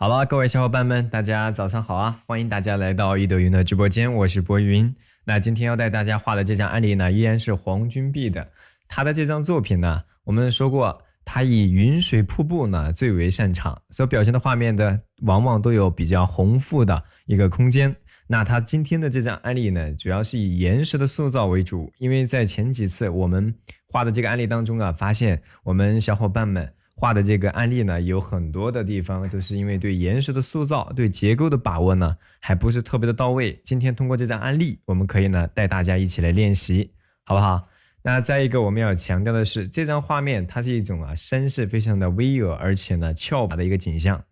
好了，各位小伙伴们，大家早上好啊！欢迎大家来到易德云的直播间，我是博云。那今天要带大家画的这张案例呢，依然是黄君璧的。他的这张作品呢，我们说过，他以云水瀑布呢最为擅长，所表现的画面的往往都有比较宏富的一个空间。那他今天的这张案例呢，主要是以岩石的塑造为主，因为在前几次我们画的这个案例当中啊，发现我们小伙伴们画的这个案例呢，有很多的地方都是因为对岩石的塑造、对结构的把握呢，还不是特别的到位。今天通过这张案例，我们可以呢带大家一起来练习，好不好？那再一个，我们要强调的是，这张画面它是一种山势非常的巍峨，而且呢峭拔的一个景象，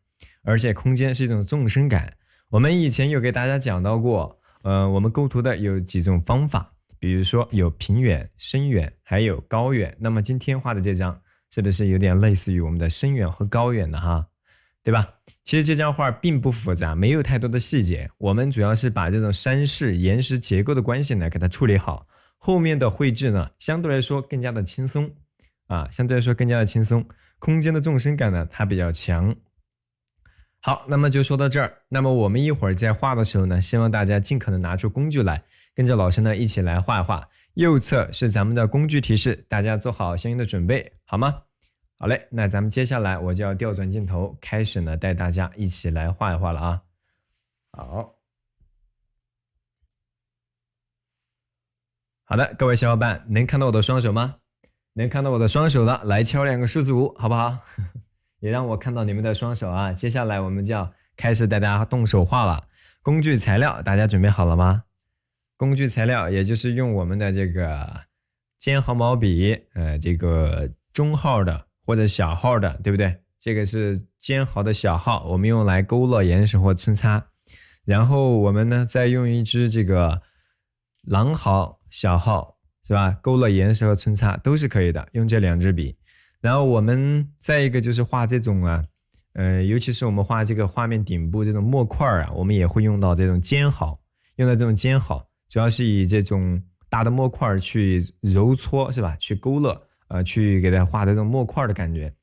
而且空间是一种纵深感。我们以前有给大家讲到过，我们构图的有几种方法，比如说有平远、深远，还有高远。那么今天画的这张，是不是有点类似于我们的深远和高远的哈，对吧？其实这张画并不复杂，没有太多的细节，我们主要是把这种山势、岩石结构的关系呢给它处理好，后面的绘制呢相对来说更加的轻松空间的纵深感呢它比较强。好，那么就说到这儿。那么我们一会儿在画的时候呢，希望大家尽可能拿出工具来，跟着老师呢一起来画一画。右侧是咱们的工具提示，大家做好相应的准备，好吗？好嘞，那咱们接下来我就要调转镜头，开始呢带大家一起来画一画了啊。好的，各位小伙伴，能看到我的双手吗？能看到我的双手的，来敲2个数字5，好不好？也让我看到你们的双手啊！接下来我们就要开始带大家动手画了。工具材料大家准备好了吗？工具材料也就是用我们的这个尖毫毛笔，这个中号的或者小号的，对不对？这个是尖毫的小号，我们用来勾勒岩石或皴擦。然后我们呢再用一支这个狼毫小号，是吧？勾勒岩石和皴擦都是可以的，用这2支笔。然后我们再一个就是画这种尤其是我们画这个画面顶部这种墨块啊，我们也会用到这种尖毫，主要是以这种大的墨块去揉搓，是吧？去勾勒，去给它画这种墨块的感觉。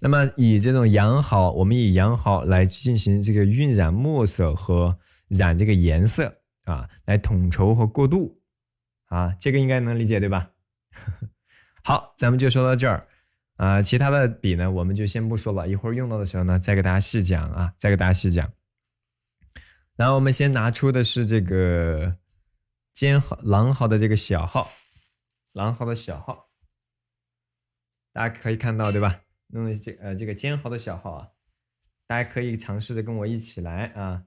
那么以这种羊毫，我们以羊毫来进行这个晕染墨色和染这个颜色啊，来统筹和过渡啊，这个应该能理解对吧？好，咱们就说到这儿。其他的笔呢，我们就先不说了，一会儿用到的时候呢，再给大家细讲啊，然后我们先拿出的是这个狼毫的这个小号，大家可以看到对吧？用这个尖毫的小号啊，大家可以尝试着跟我一起来啊，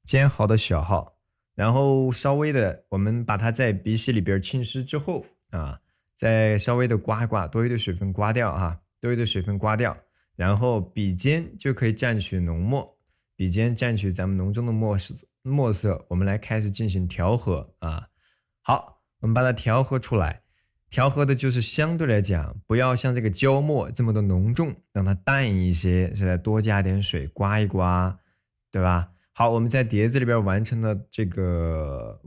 尖毫的小号，然后稍微的我们把它在笔洗里边浸湿之后啊。再稍微的刮一刮，多余的水分刮掉啊，然后笔尖就可以蘸取浓墨，笔尖蘸取咱们浓重的墨色，我们来开始进行调和啊。好，我们把它调和出来，调和的就是相对来讲，不要像这个胶墨这么的浓重，让它淡一些，是吧？多加点水刮一刮，对吧？好，我们在碟子里边完成的这个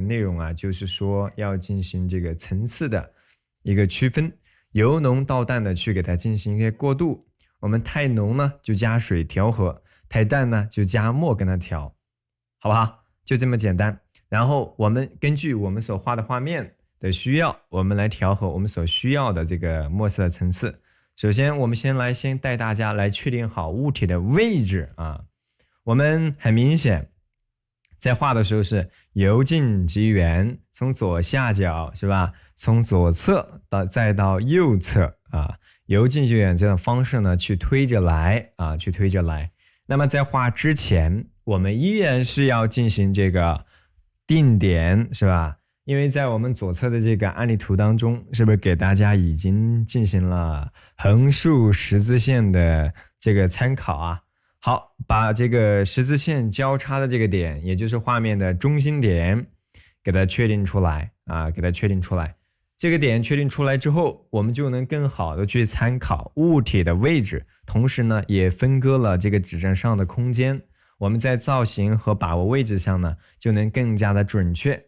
内容啊，就是说要进行这个层次的一个区分，由浓到淡的去给它进行一个过渡。我们太浓呢就加水调和，太淡呢就加墨跟它调，好不好？就这么简单。然后我们根据我们所画的画面的需要，我们来调和我们所需要的这个墨色层次。首先我们先带大家来确定好物体的位置啊。我们很明显在画的时候是由近及远，从左下角是吧？从左侧再到右侧啊，由近及远这种方式呢去推着来。那么在画之前，我们依然是要进行这个定点，是吧？因为在我们左侧的这个案例图当中，是不是给大家已经进行了横竖十字线的这个参考啊？好，把这个十字线交叉的这个点，也就是画面的中心点，给它确定出来啊，这个点确定出来之后，我们就能更好的去参考物体的位置，同时呢，也分割了这个纸张上的空间。我们在造型和把握位置上呢，就能更加的准确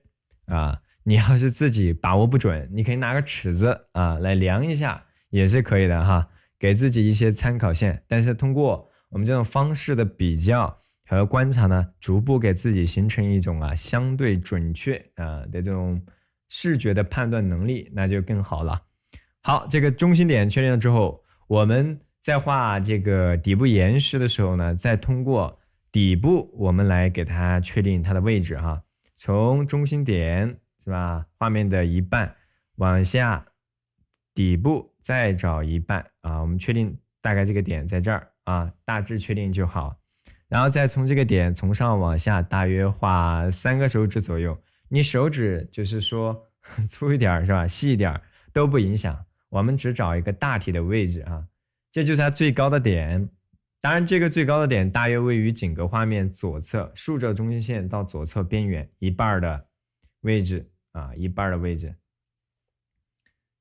啊。你要是自己把握不准，你可以拿个尺子啊来量一下，也是可以的哈，给自己一些参考线。但是通过我们这种方式的比较和观察呢，逐步给自己形成一种相对准确的这种视觉的判断能力，那就更好了。好，这个中心点确定了之后，我们在画这个底部岩石的时候呢，再通过底部我们来给它确定它的位置哈。从中心点是吧，画面的一半往下，底部再找一半我们确定大概这个点在这儿大致确定就好。然后再从这个点从上往下大约画3个手指左右，你手指就是说粗一点是吧，细一点都不影响，我们只找一个大体的位置这就是它最高的点。当然这个最高的点大约位于整个画面左侧，竖着中心线到左侧边缘一半的位置一半的位置。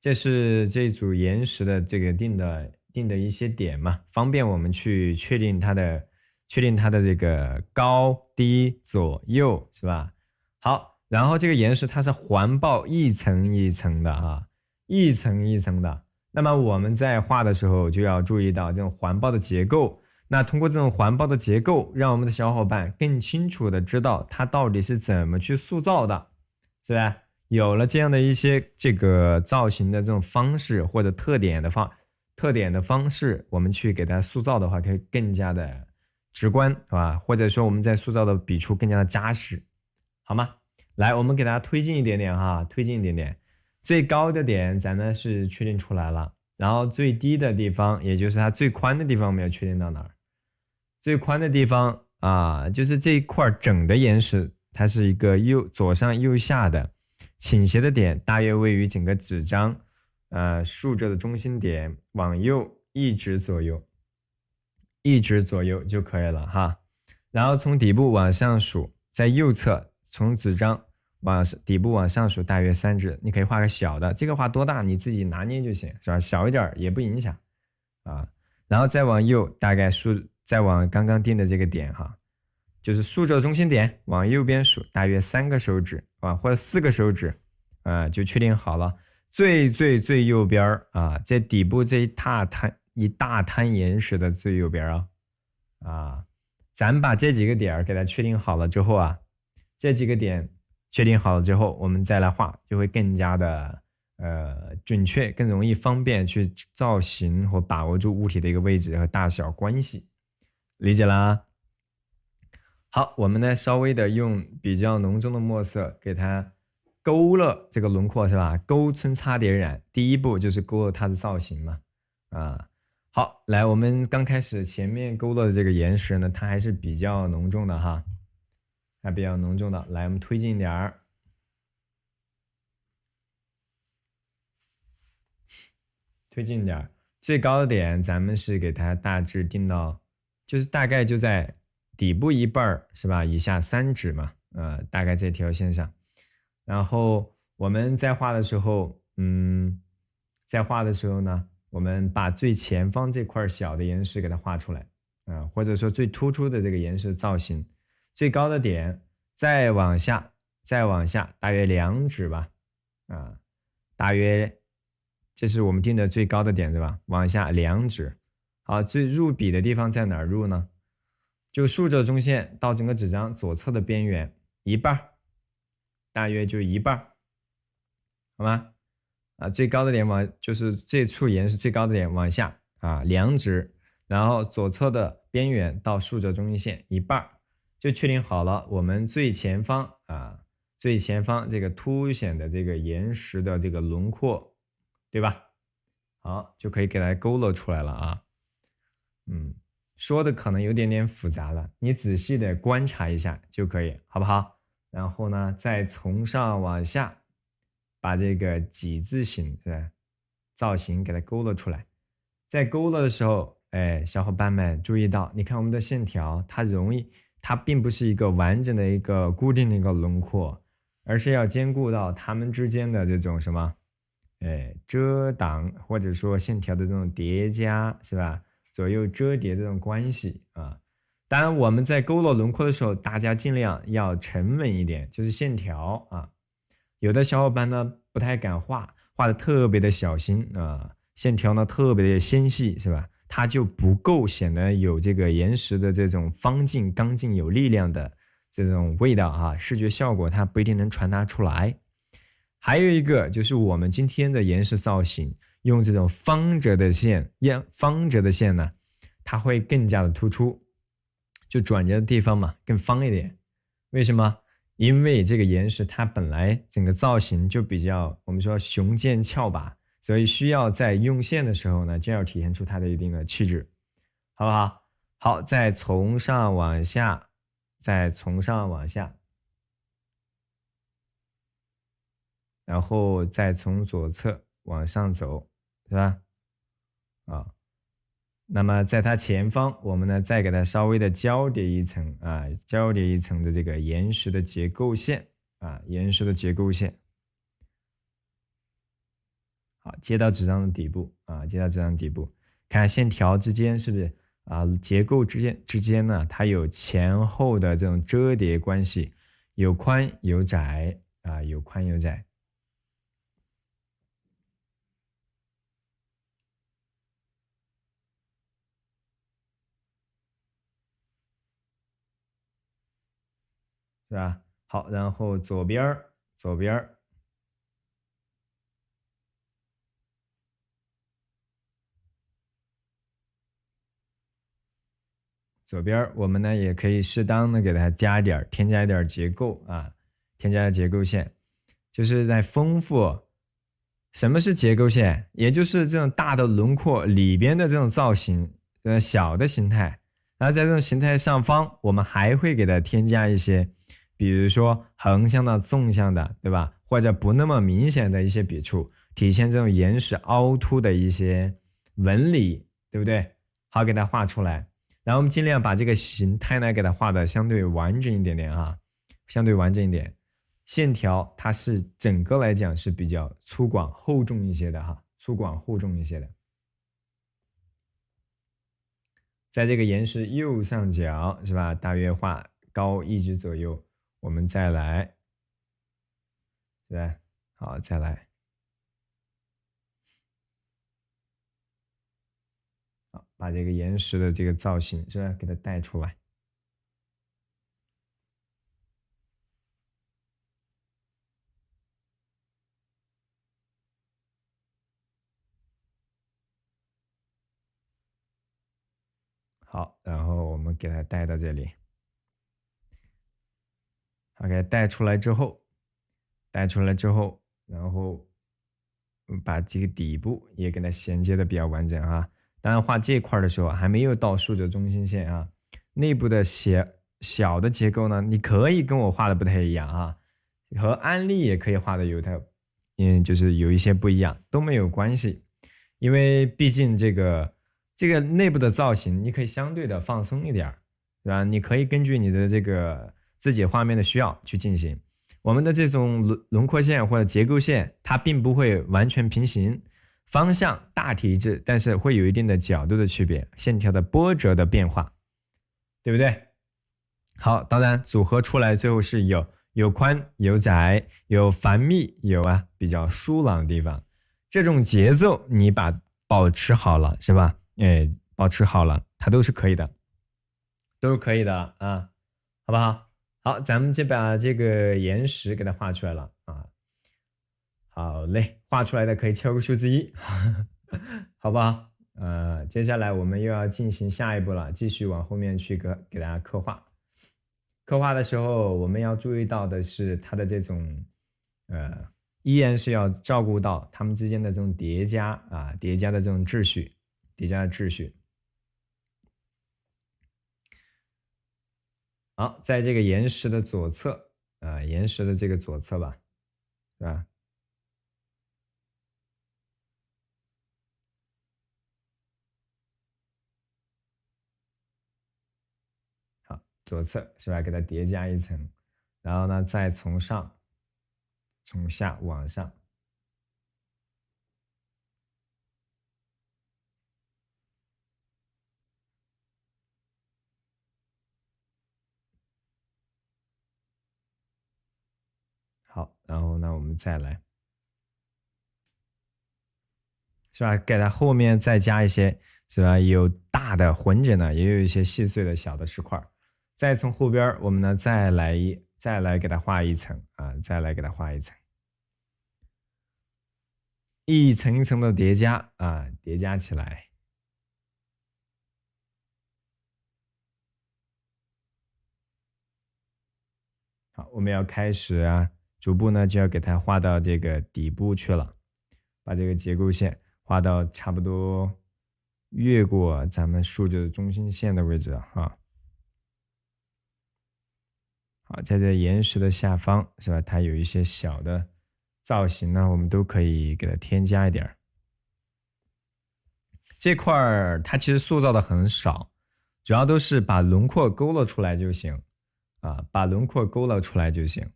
这是这组岩石的这个定的一些点嘛，方便我们去确定它的这个高低左右是吧？好，然后这个岩石它是环抱一层一层的一层一层的。那么我们在画的时候就要注意到这种环抱的结构。那通过这种环抱的结构，让我们的小伙伴更清楚的知道它到底是怎么去塑造的，是吧？有了这样的一些这个造型的这种方式或者特点的方式，我们去给它塑造的话，可以更加的直观，是吧？或者说我们在塑造的笔触更加的扎实，好吗？来，我们给大家推进一点点推进一点点。最高的点咱呢是确定出来了，然后最低的地方，也就是它最宽的地方，我们要确定到哪儿？最宽的地方就是这一块整的岩石，它是一个左上右下的倾斜的点，大约位于整个纸张竖着的中心点往右一指左右就可以了哈。然后从底部往上数，在右侧从纸张底部往上数大约3指，你可以画个小的，这个画多大你自己拿捏就行，是吧？小一点也不影响然后再往右，大概再往刚刚定的这个点就是竖着中心点往右边数，大约3个手指或者4个手指就确定好了。最右边在底部这一大滩岩石的最右边咱们把这几个点给它确定好了之后这几个点确定好了之后，我们再来画，就会更加的准确，更容易方便去造型和把握住物体的一个位置和大小关系，理解啦？好，我们呢稍微的用比较浓重的墨色给它勾勒这个轮廓是吧？勾皴擦点染，第一步就是勾勒它的造型嘛好，来，我们刚开始前面勾勒的这个岩石呢，它还是比较浓重的还比较浓重的。来，我们推进点儿，最高的点咱们是给它大致定到，就是大概就在底部一半是吧？以下3指嘛，大概这条线上。然后我们在画的时候，呢，我们把最前方这块小的岩石给它画出来，或者说最突出的这个岩石造型，最高的点再往下，大约2指吧，大约这是我们定的最高的点对吧？往下2指。好，最入笔的地方在哪儿入呢？就竖着中线到整个纸张左侧的边缘一半，大约就一半，好吗？最高的点就是这处岩石最高的点往下2指，然后左侧的边缘到竖着中心线一半，就确定好了我们最前方这个凸显的这个岩石的这个轮廓，对吧？好，就可以给它勾勒出来了说的可能有点点复杂了，你仔细的观察一下就可以，好不好？然后呢，再从上往下把这个几字形的造型给它勾勒出来。在勾勒的时候，小伙伴们注意到，你看我们的线条，它并不是一个完整的一个固定的一个轮廓，而是要兼顾到它们之间的这种什么，遮挡或者说线条的这种叠加，是吧？左右遮叠这种关系当然我们在勾勒轮廓的时候，大家尽量要沉稳一点，就是线条有的小伙伴呢不太敢画的特别的小心线条呢特别的纤细，是吧？它就不够显得有这个岩石的这种方净、刚劲、有力量的这种味道啊，视觉效果它不一定能传达出来。还有一个就是我们今天的岩石造型，用这种方折的线，方折的线呢，它会更加的突出，就转折的地方嘛更方一点。为什么？因为这个岩石它本来整个造型就比较我们说雄健峭拔，所以需要在用线的时候呢，就要体现出它的一定的气质，好不好？好，再从上往下，再从上往下。然后再从左侧往上走，是吧？啊，那么在它前方，我们呢再给它稍微的交叠一层啊，交叠一层的这个岩石的结构线啊，岩石的结构线。好，接到纸张的底部啊，接到纸张底部，看线条之间是不是啊？结构之间呢，它有前后的这种折叠关系，有宽有窄啊，有宽有窄。是吧？好，然后左边儿，左边儿，左边儿，我们呢也可以适当的给它添加一点结构啊，添加结构线，就是在丰富。什么是结构线？也就是这种大的轮廓里边的这种造型，小的形态。然后在这种形态上方，我们还会给它添加一些，比如说横向的、纵向的，对吧？或者不那么明显的一些笔触，体现这种岩石凹凸的一些纹理，对不对？好，给它画出来。然后我们尽量把这个形态呢给它画的相对完整一点点哈，相对完整一点。线条它是整个来讲是比较粗犷厚重一些的哈，粗犷厚重一些的。在这个岩石右上角是吧？大约画高1指左右，我们再来，对吧？好，再来，好，把这个岩石的这个造型是吧，给它带出来。好，然后我们给它带到这里。OK，带出来之后，然后把这个底部也给它衔接的比较完整啊。当然画这块的时候还没有到竖着中心线啊，内部的小的结构呢，你可以跟我画的不太一样啊，和安利也可以画的就是有一些不一样，都没有关系，因为毕竟这个内部的造型，你可以相对的放松一点，对吧？你可以根据你的这个自己画面的需要去进行。我们的这种轮廓线或者结构线，它并不会完全平行，方向大体一致，但是会有一定的角度的区别，线条的波折的变化，对不对？好，当然组合出来最后是有宽有窄，有繁密有比较疏朗的地方，这种节奏你保持好了是吧？哎，保持好了，它都是可以的，都是可以的啊，好不好？好，咱们就把这个岩石给它画出来了啊。好嘞，画出来的可以敲个数字1，好不好？接下来我们又要进行下一步了，继续往后面去给大家刻画。刻画的时候，我们要注意到的是它的这种，依然是要照顾到它们之间的这种叠加啊，叠加的这种秩序，叠加的秩序。好，在这个岩石的左侧，岩石的这个左侧吧，是吧？好，左侧是吧？给它叠加一层，然后呢，再从下往上。好，然后呢，我们再来，是吧？给它后面再加一些是吧？有大的混整的，也有一些细碎的小的石块。再从后边我们呢再来给它画一层啊，再来给它画一层，一层一层的叠加啊，叠加起来。好，我们要开始啊，逐步呢就要给它画到这个底部去了，把这个结构线画到差不多越过咱们数字的中心线的位置哈。好，在这岩石的下方是吧？它有一些小的造型呢，我们都可以给它添加一点儿。这块儿它其实塑造的很少，主要都是把轮廓勾勒出来就行啊，把轮廓勾勒出来就行。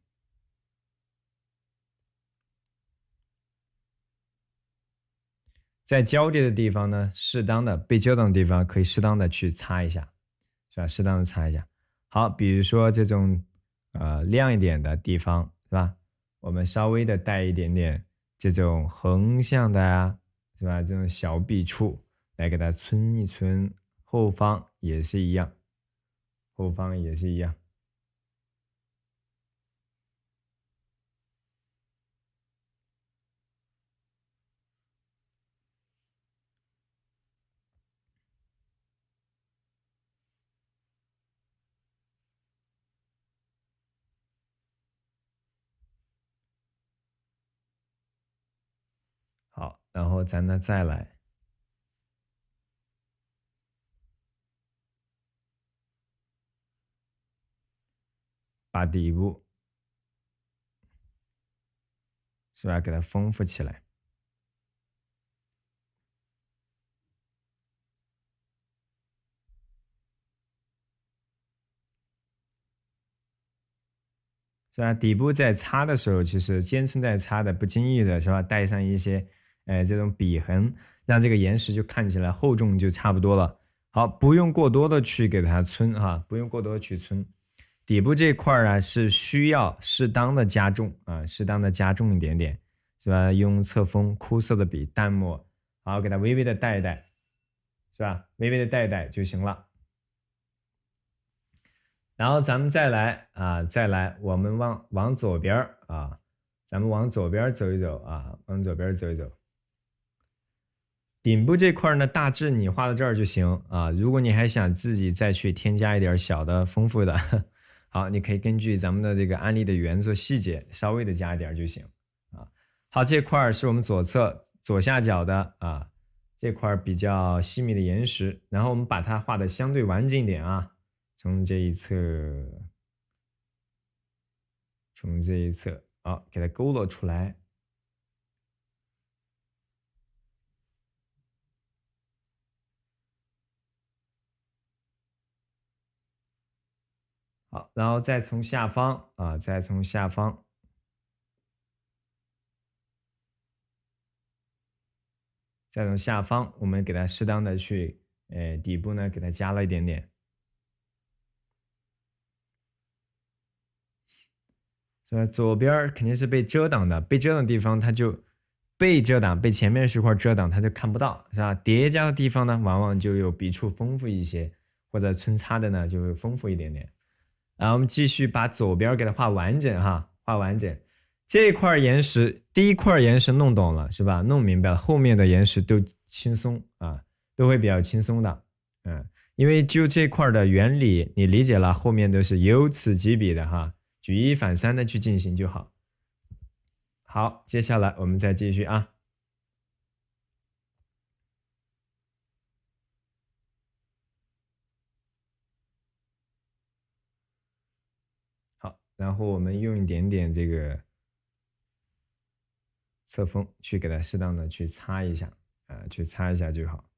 在交叠的地方呢，适当的被遮挡的地方可以适当的去擦一下，是吧？适当的擦一下。好，比如说这种亮一点的地方，是吧？我们稍微的带一点点这种横向的啊，是吧？这种小笔触来给它皴一皴，后方也是一样，后方也是一样。好，然后咱呢再来把底部是吧，给它丰富起来。是吧？底部在擦的时候，其实尖寸在擦的，不经意的是吧，带上一些这种笔痕，让这个岩石就看起来厚重就差不多了。好，不用过多的去给它皴哈，不用过多的去皴。底部这块儿啊是需要适当的加重啊，适当的加重一点点，是吧？用侧锋枯色的笔淡墨，好给它微微的带一带，是吧？微微的带一带就行了。然后咱们再来啊，再来，我们往左边啊，咱们往左边走一走啊，往左边走一走。顶部这块呢，大致你画到这儿就行啊。如果你还想自己再去添加一点小的丰富的，好，你可以根据咱们的这个案例的原作细节稍微的加一点就行啊。好，这块是我们左侧左下角的啊，这块比较细密的岩石，然后我们把它画的相对完整一点啊。从这一侧，从这一侧，好，给它勾勒出来。好，然后再从下方啊，再从下方，再从下方，我们给它适当的去，底部呢给它加了一点点，是吧？左边肯定是被遮挡的，被遮挡的地方它就被遮挡，被前面石块遮挡，它就看不到，是吧？叠加的地方呢，往往就有笔触丰富一些，或者皴擦的呢就会丰富一点点。然后我们继续把左边给它画完整哈，画完整。这块岩石，第一块岩石弄懂了是吧？弄明白了，后面的岩石都轻松啊，都会比较轻松的。因为就这块的原理你理解了，后面都是由此及彼的哈，举一反三的去进行就好。好，接下来我们再继续啊。好，然后我们用一点点这个侧锋去给它适当的去擦一下啊，去擦一下就好。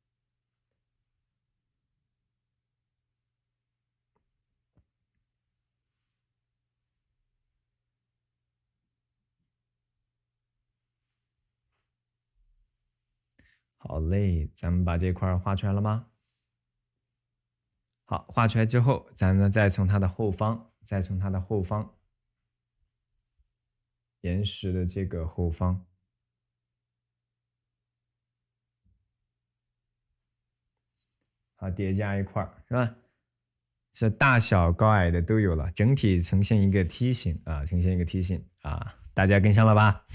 好嘞，咱们把这块画出来了吗？好，画出来之后，咱呢再从它的后方，再从它的后方，岩石的这个后方，好，叠加一块儿，是吧？是大小高矮的都有了，整体呈现一个梯形啊，呈现一个梯形啊，大家跟上了吧？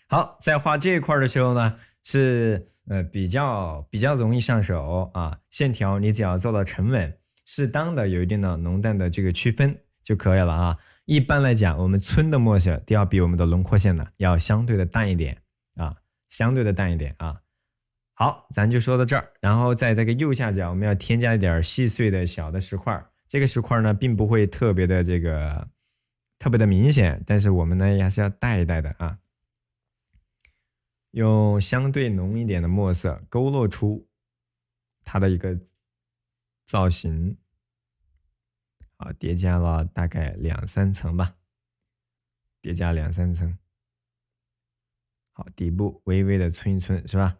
好，在画这一块的时候呢，是比较容易上手啊，线条你只要做到沉稳，适当的有一定的浓淡的这个区分就可以了啊。一般来讲，我们皴的墨色都要比我们的轮廓线呢要相对的淡一点啊，相对的淡一点啊。好，咱就说到这儿，然后在这个右下角，我们要添加一点细碎的小的石块，这个石块呢，并不会特别的特别的明显，但是我们呢还是要带一带的啊。用相对浓一点的墨色勾勒出它的一个造型，好，叠加了大概2-3层吧，叠加2-3层。好，底部微微的皴一皴，是吧？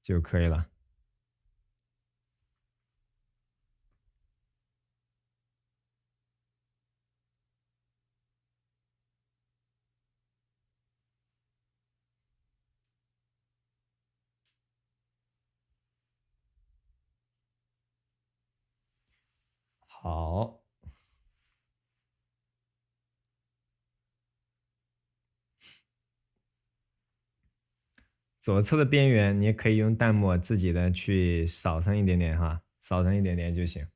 就可以了。好，左侧的边缘你也可以用淡墨自己的去扫上一点点哈，扫上一点点就行，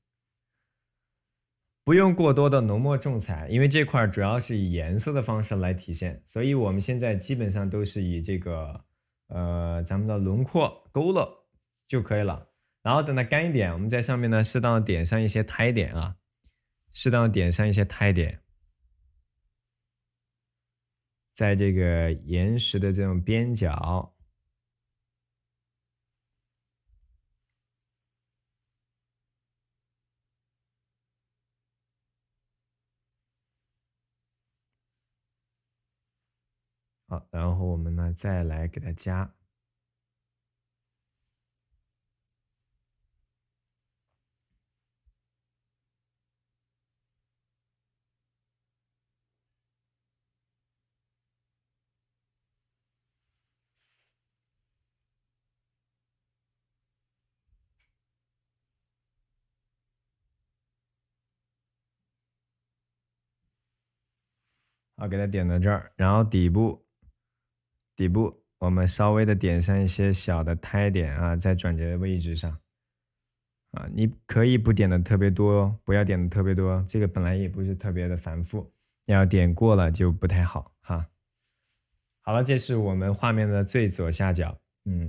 不用过多的浓墨重彩，因为这块主要是以颜色的方式来体现，所以我们现在基本上都是以这个咱们的轮廓勾勒就可以了。然后等它干一点，我们在上面呢适当的点上一些苔点啊，适当的点上一些苔点，在这个岩石的这种边角。好，然后我们呢再来给它加。好，给它点到这儿，然后底部我们稍微的点上一些小的苔点啊，在转折位置上啊，你可以不点的特别多，不要点的特别多，这个本来也不是特别的繁复，要点过了就不太好哈。好了，这是我们画面的最左下角，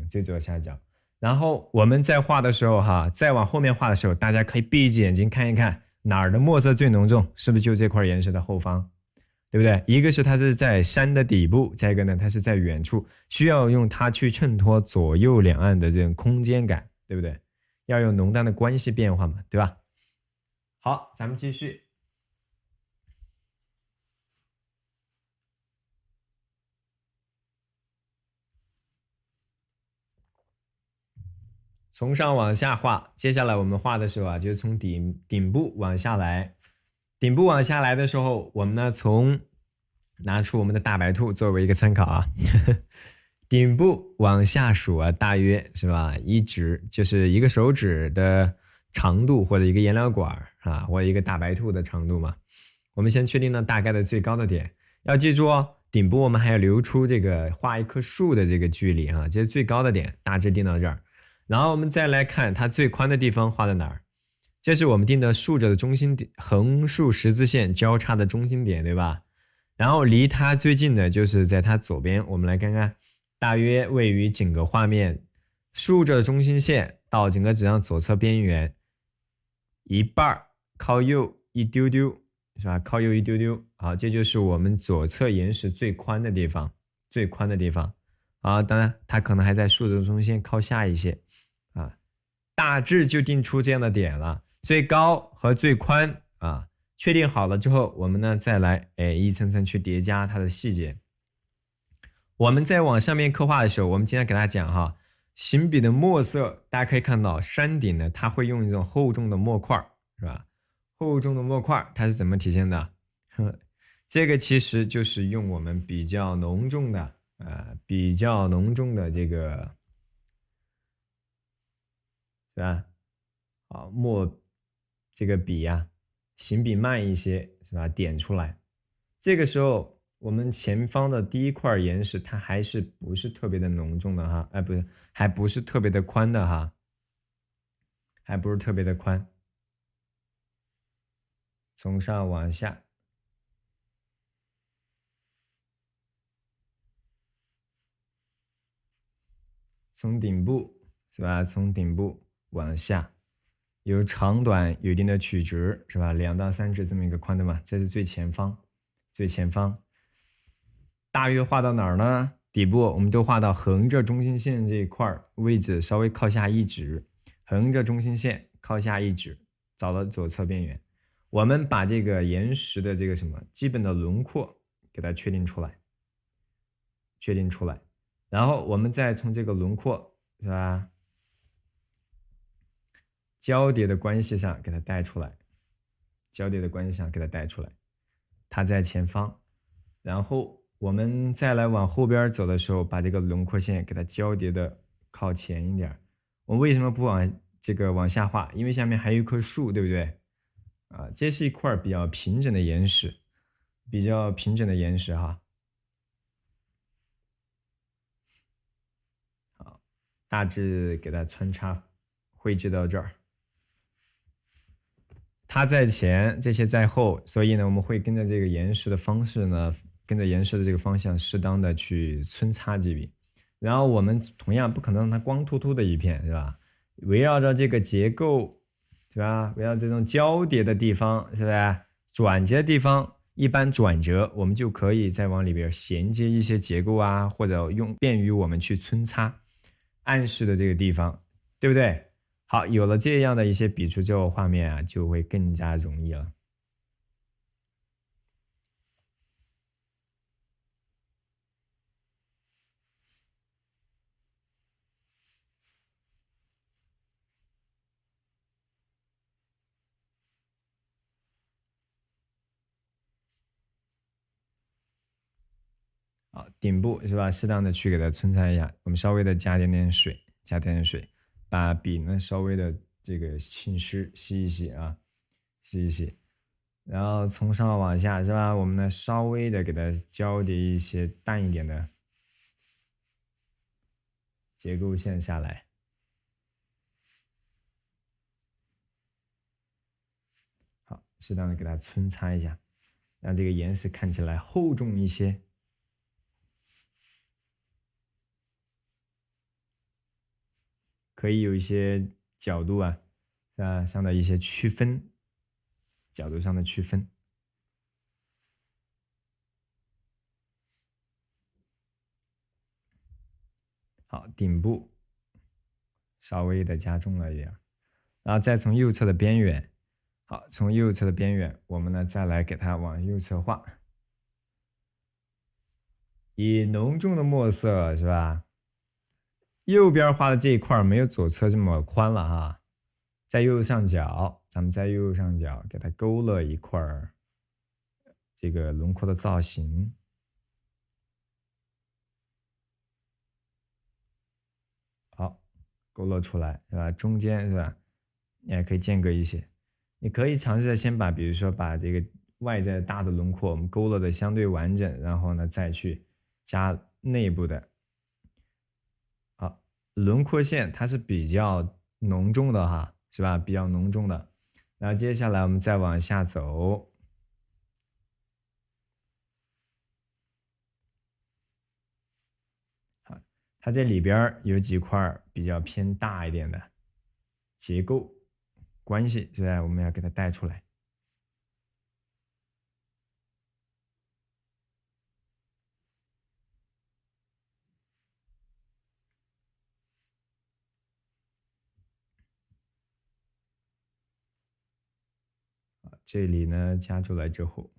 最左下角。然后我们在画的时候哈，再往后面画的时候，大家可以闭着眼睛看一看哪儿的墨色最浓重，是不是就这块岩石的后方？对不对？一个是它是在山的底部，再一个呢，它是在远处，需要用它去衬托左右两岸的这种空间感，对不对？要有浓淡的关系变化嘛，对吧？好，咱们继续。从上往下画，接下来我们画的时候啊，就是从顶部往下来。顶部往下来的时候，我们呢拿出我们的大白兔作为一个参考啊。顶部往下数啊，大约是吧？一指就是一个手指的长度，或者一个颜料管啊，或者一个大白兔的长度嘛。我们先确定了大概的最高的点，要记住哦，顶部我们还要留出这个画一棵树的这个距离啊，这是最高的点，大致定到这儿。然后我们再来看它最宽的地方画在哪儿，这是我们定的竖着的中心点，横竖十字线交叉的中心点，对吧？然后离它最近的就是在它左边，我们来看看，大约位于整个画面竖着中心线到整个纸上左侧边缘一半靠右一丢丢，是吧？靠右一丢丢，好，这就是我们左侧岩石最宽的地方，最宽的地方。啊，当然它可能还在竖着中心线靠下一些。啊，大致就定出这样的点了，最高和最宽啊，确定好了之后，我们呢再来一层层去叠加它的细节。我们在往上面刻画的时候，我们今天给大家讲哈，行笔的墨色，大家可以看到山顶呢，它会用一种厚重的墨块，是吧？厚重的墨块它是怎么体现的？这个其实就是用我们比较浓重的这个是吧？好，墨这个笔呀、行笔慢一些，是吧？点出来。这个时候，我们前方的第一块岩石，它还是不是特别的浓重的哈？哎，不是，还不是特别的宽的哈，还不是特别的宽。从上往下，从顶部是吧？从顶部往下，有长短有一定的曲直是吧？2到3指这么一个宽度嘛，这是最前方，最前方。大约画到哪儿呢？底部我们都画到横着中心线这一块位置，稍微靠下1指，横着中心线靠下1指，找到左侧边缘。我们把这个岩石的这个什么基本的轮廓给它确定出来，确定出来，然后我们再从这个轮廓是吧，交叠的关系上给它带出来，交叠的关系上给它带出来，它在前方，然后我们再来往后边走的时候，把这个轮廓线给它交叠的靠前一点。我为什么不往下画？因为下面还有一棵树，对不对？啊，这是一块比较平整的岩石，比较平整的岩石哈。好，大致给它穿插绘制到这儿。它在前，这些在后，所以呢，我们会跟着这个岩石的方式呢，跟着岩石的这个方向，适当的去皴擦几笔。然后我们同样不可能让它光秃秃的一片，是吧？围绕着这个结构，是吧？围绕这种交叠的地方，是吧？转折的地方，一般转折我们就可以再往里边衔接一些结构啊，或者便于我们去皴擦，暗示的这个地方，对不对？好，有了这样的一些笔触之后，画面啊就会更加容易了。好，顶部是吧？适当的去给它皴擦一下，我们稍微的加点点水，加点点水，把笔呢稍微的这个浸湿，吸一吸啊，吸一吸，然后从上往下是吧？我们呢稍微的给它交叠一些淡一点的结构线下来。好，适当的给它皴擦一下，让这个岩石看起来厚重一些。可以有一些角度啊，上的一些区分，角度上的区分。好，顶部稍微的加重了一点，然后再从右侧的边缘，好，从右侧的边缘，我们呢再来给它往右侧画，以浓重的墨色是吧？右边画的这一块没有左侧这么宽了哈，在右上角，咱们在右上角给它勾勒一块这个轮廓的造型。好，勾勒出来是吧？中间是吧？你还可以间隔一些，你可以尝试着先把，比如说把这个外在大的轮廓我们勾勒的相对完整，然后呢再去加内部的。好，轮廓线它是比较浓重的哈，是吧？比较浓重的。然后接下来我们再往下走。好，它这里边有几块比较偏大一点的结构关系，是吧？我们要给它带出来。这里呢加出来之后，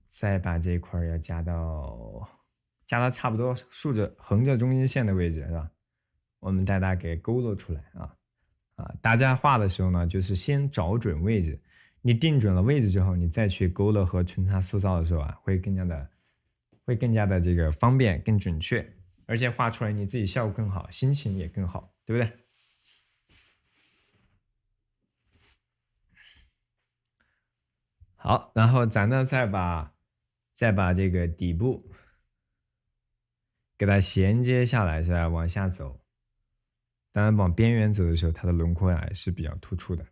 再把这一块要加到差不多竖着横着中心线的位置，是吧？我们带它给勾勒出来啊。大家画的时候呢，就是先找准位置，你定准了位置之后，你再去勾勒和穿插塑造的时候啊，会更加的这个方便，更准确，而且画出来你自己效果更好，心情也更好，对不对？好，然后咱呢再把这个底部给它衔接下来，是吧？往下走，当然往边缘走的时候，它的轮廓啊是比较突出的。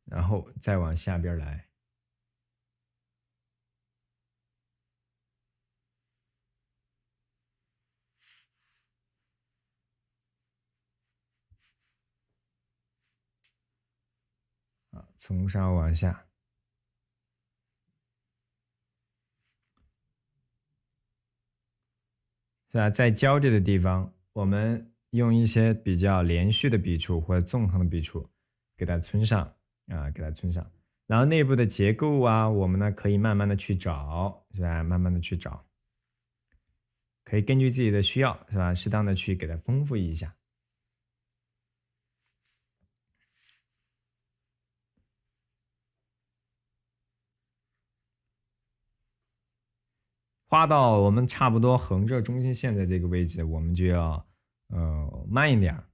然后再往下边来，啊，从上往下，是吧？在交界的地方，我们用一些比较连续的笔触或者纵横的笔触，给它存上啊，给它存上。然后内部的结构啊，我们呢可以慢慢的去找，是吧？慢慢的去找，可以根据自己的需要，是吧？适当的去给它丰富一下。画到我们差不多横着中心线的这个位置，我们就要慢一点儿。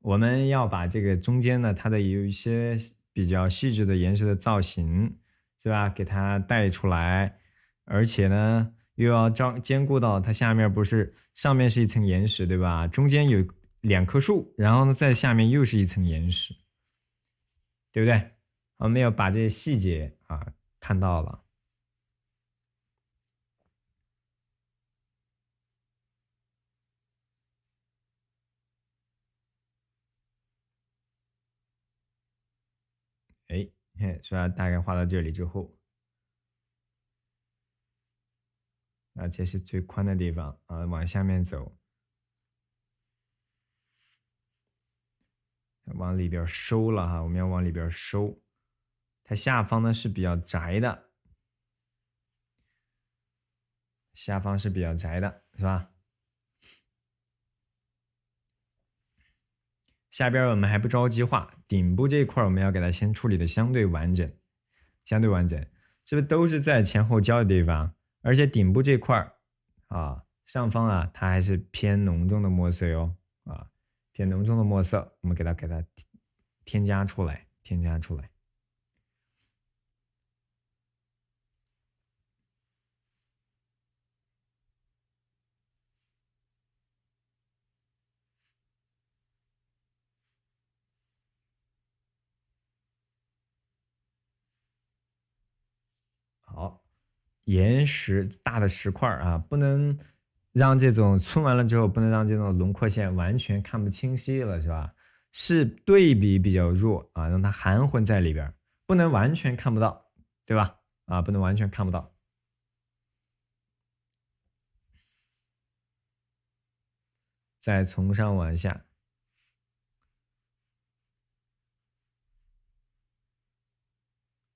我们要把这个中间呢，它的有一些比较细致的岩石的造型，是吧？给它带出来，而且呢，又要兼顾到它下面不是上面是一层岩石，对吧？中间有两棵树，然后呢，在下面又是一层岩石，对不对？我们要把这些细节啊看到了。哎，是吧？大概画到这里之后，啊，这是最宽的地方啊，往下面走，往里边收了哈，我们要往里边收。它下方呢是比较窄的，下方是比较窄的，是吧？下边我们还不着急画，顶部这一块我们要给它先处理的相对完整，相对完整，是不是都是在前后交的地方？而且顶部这块啊，上方啊，它还是偏浓重的墨色哟，啊，偏浓重的墨色，我们给它添加出来，添加出来。好，岩石大的石块啊，不能让这种寸完了之后，不能让这种轮廓线完全看不清晰了，是吧？是对比比较弱啊，让它含混在里边，不能完全看不到，对吧？啊，不能完全看不到。再从上往下，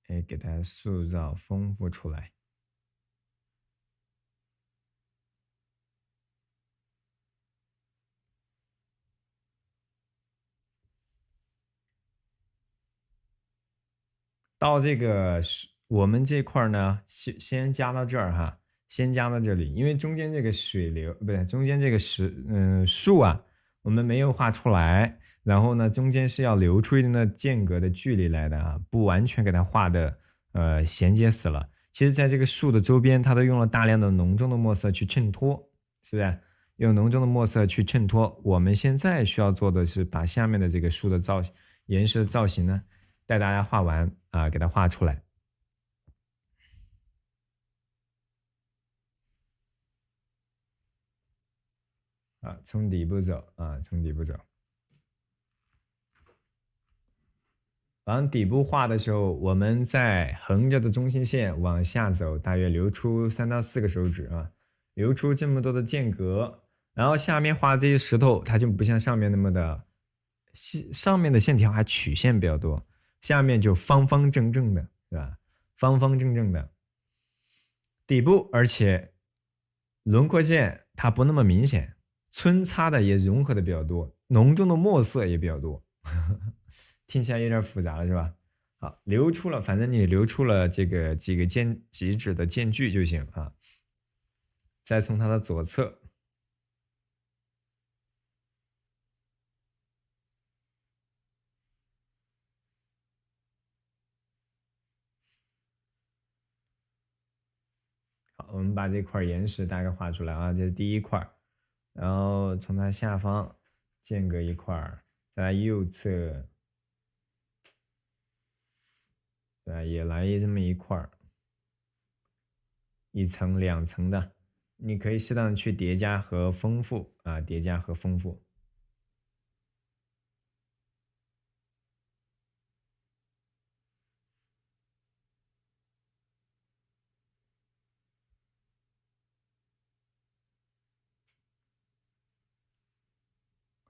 哎，给它塑造丰富出来。到这个我们这块呢，先加到这儿哈，先加到这里，因为中间这个水流不对，中间这个树啊，我们没有画出来，然后呢，中间是要留出一定的间隔的距离来的啊，不完全给它画的衔接死了。其实，在这个树的周边，它都用了大量的浓重的墨色去衬托，是不是？用浓重的墨色去衬托。我们现在需要做的是把下面的这个树的岩石的造型呢。带大家画完啊，给它画出来啊，从底部走啊，从底部走。往底部画的时候，我们在横着的中心线往下走，大约留出3到4个手指啊，留出这么多的间隔。然后下面画这些石头，它就不像上面那么的上面的线条还曲线比较多，下面就方方正正的，是吧？方方正正的。底部，而且轮廓线它不那么明显，皴擦的也融合的比较多，浓重的墨色也比较多，听起来有点复杂了是吧？好，留出了，反正你留出了这个几指的间距就行啊。再从它的左侧，好，我们把这块岩石大概画出来啊，这是第一块，然后从它下方间隔一块，在右侧，也来这么一块，一层两层的，你可以适当的去叠加和丰富啊，叠加和丰富。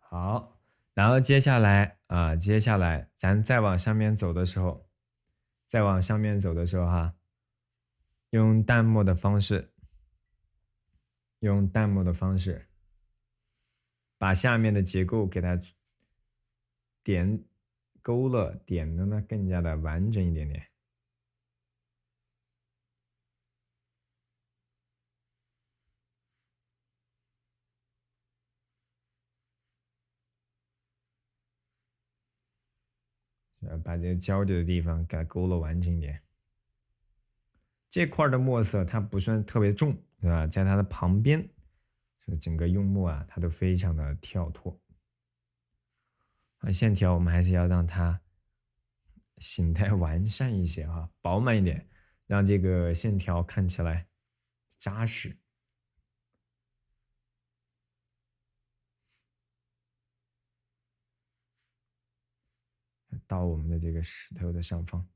好，然后接下来咱再往上面走的时候，哈，用淡墨的方式，把下面的结构给它点勾勒，点的呢更加的完整一点点。把这个交点的地方给它勾勒完整一点。这块的墨色它不算特别重，对吧？在它的旁边，整个用墨啊，它都非常的跳脱。线条我们还是要让它形态完善一些哈，饱满一点，让这个线条看起来扎实。到我们的这个石头的上方。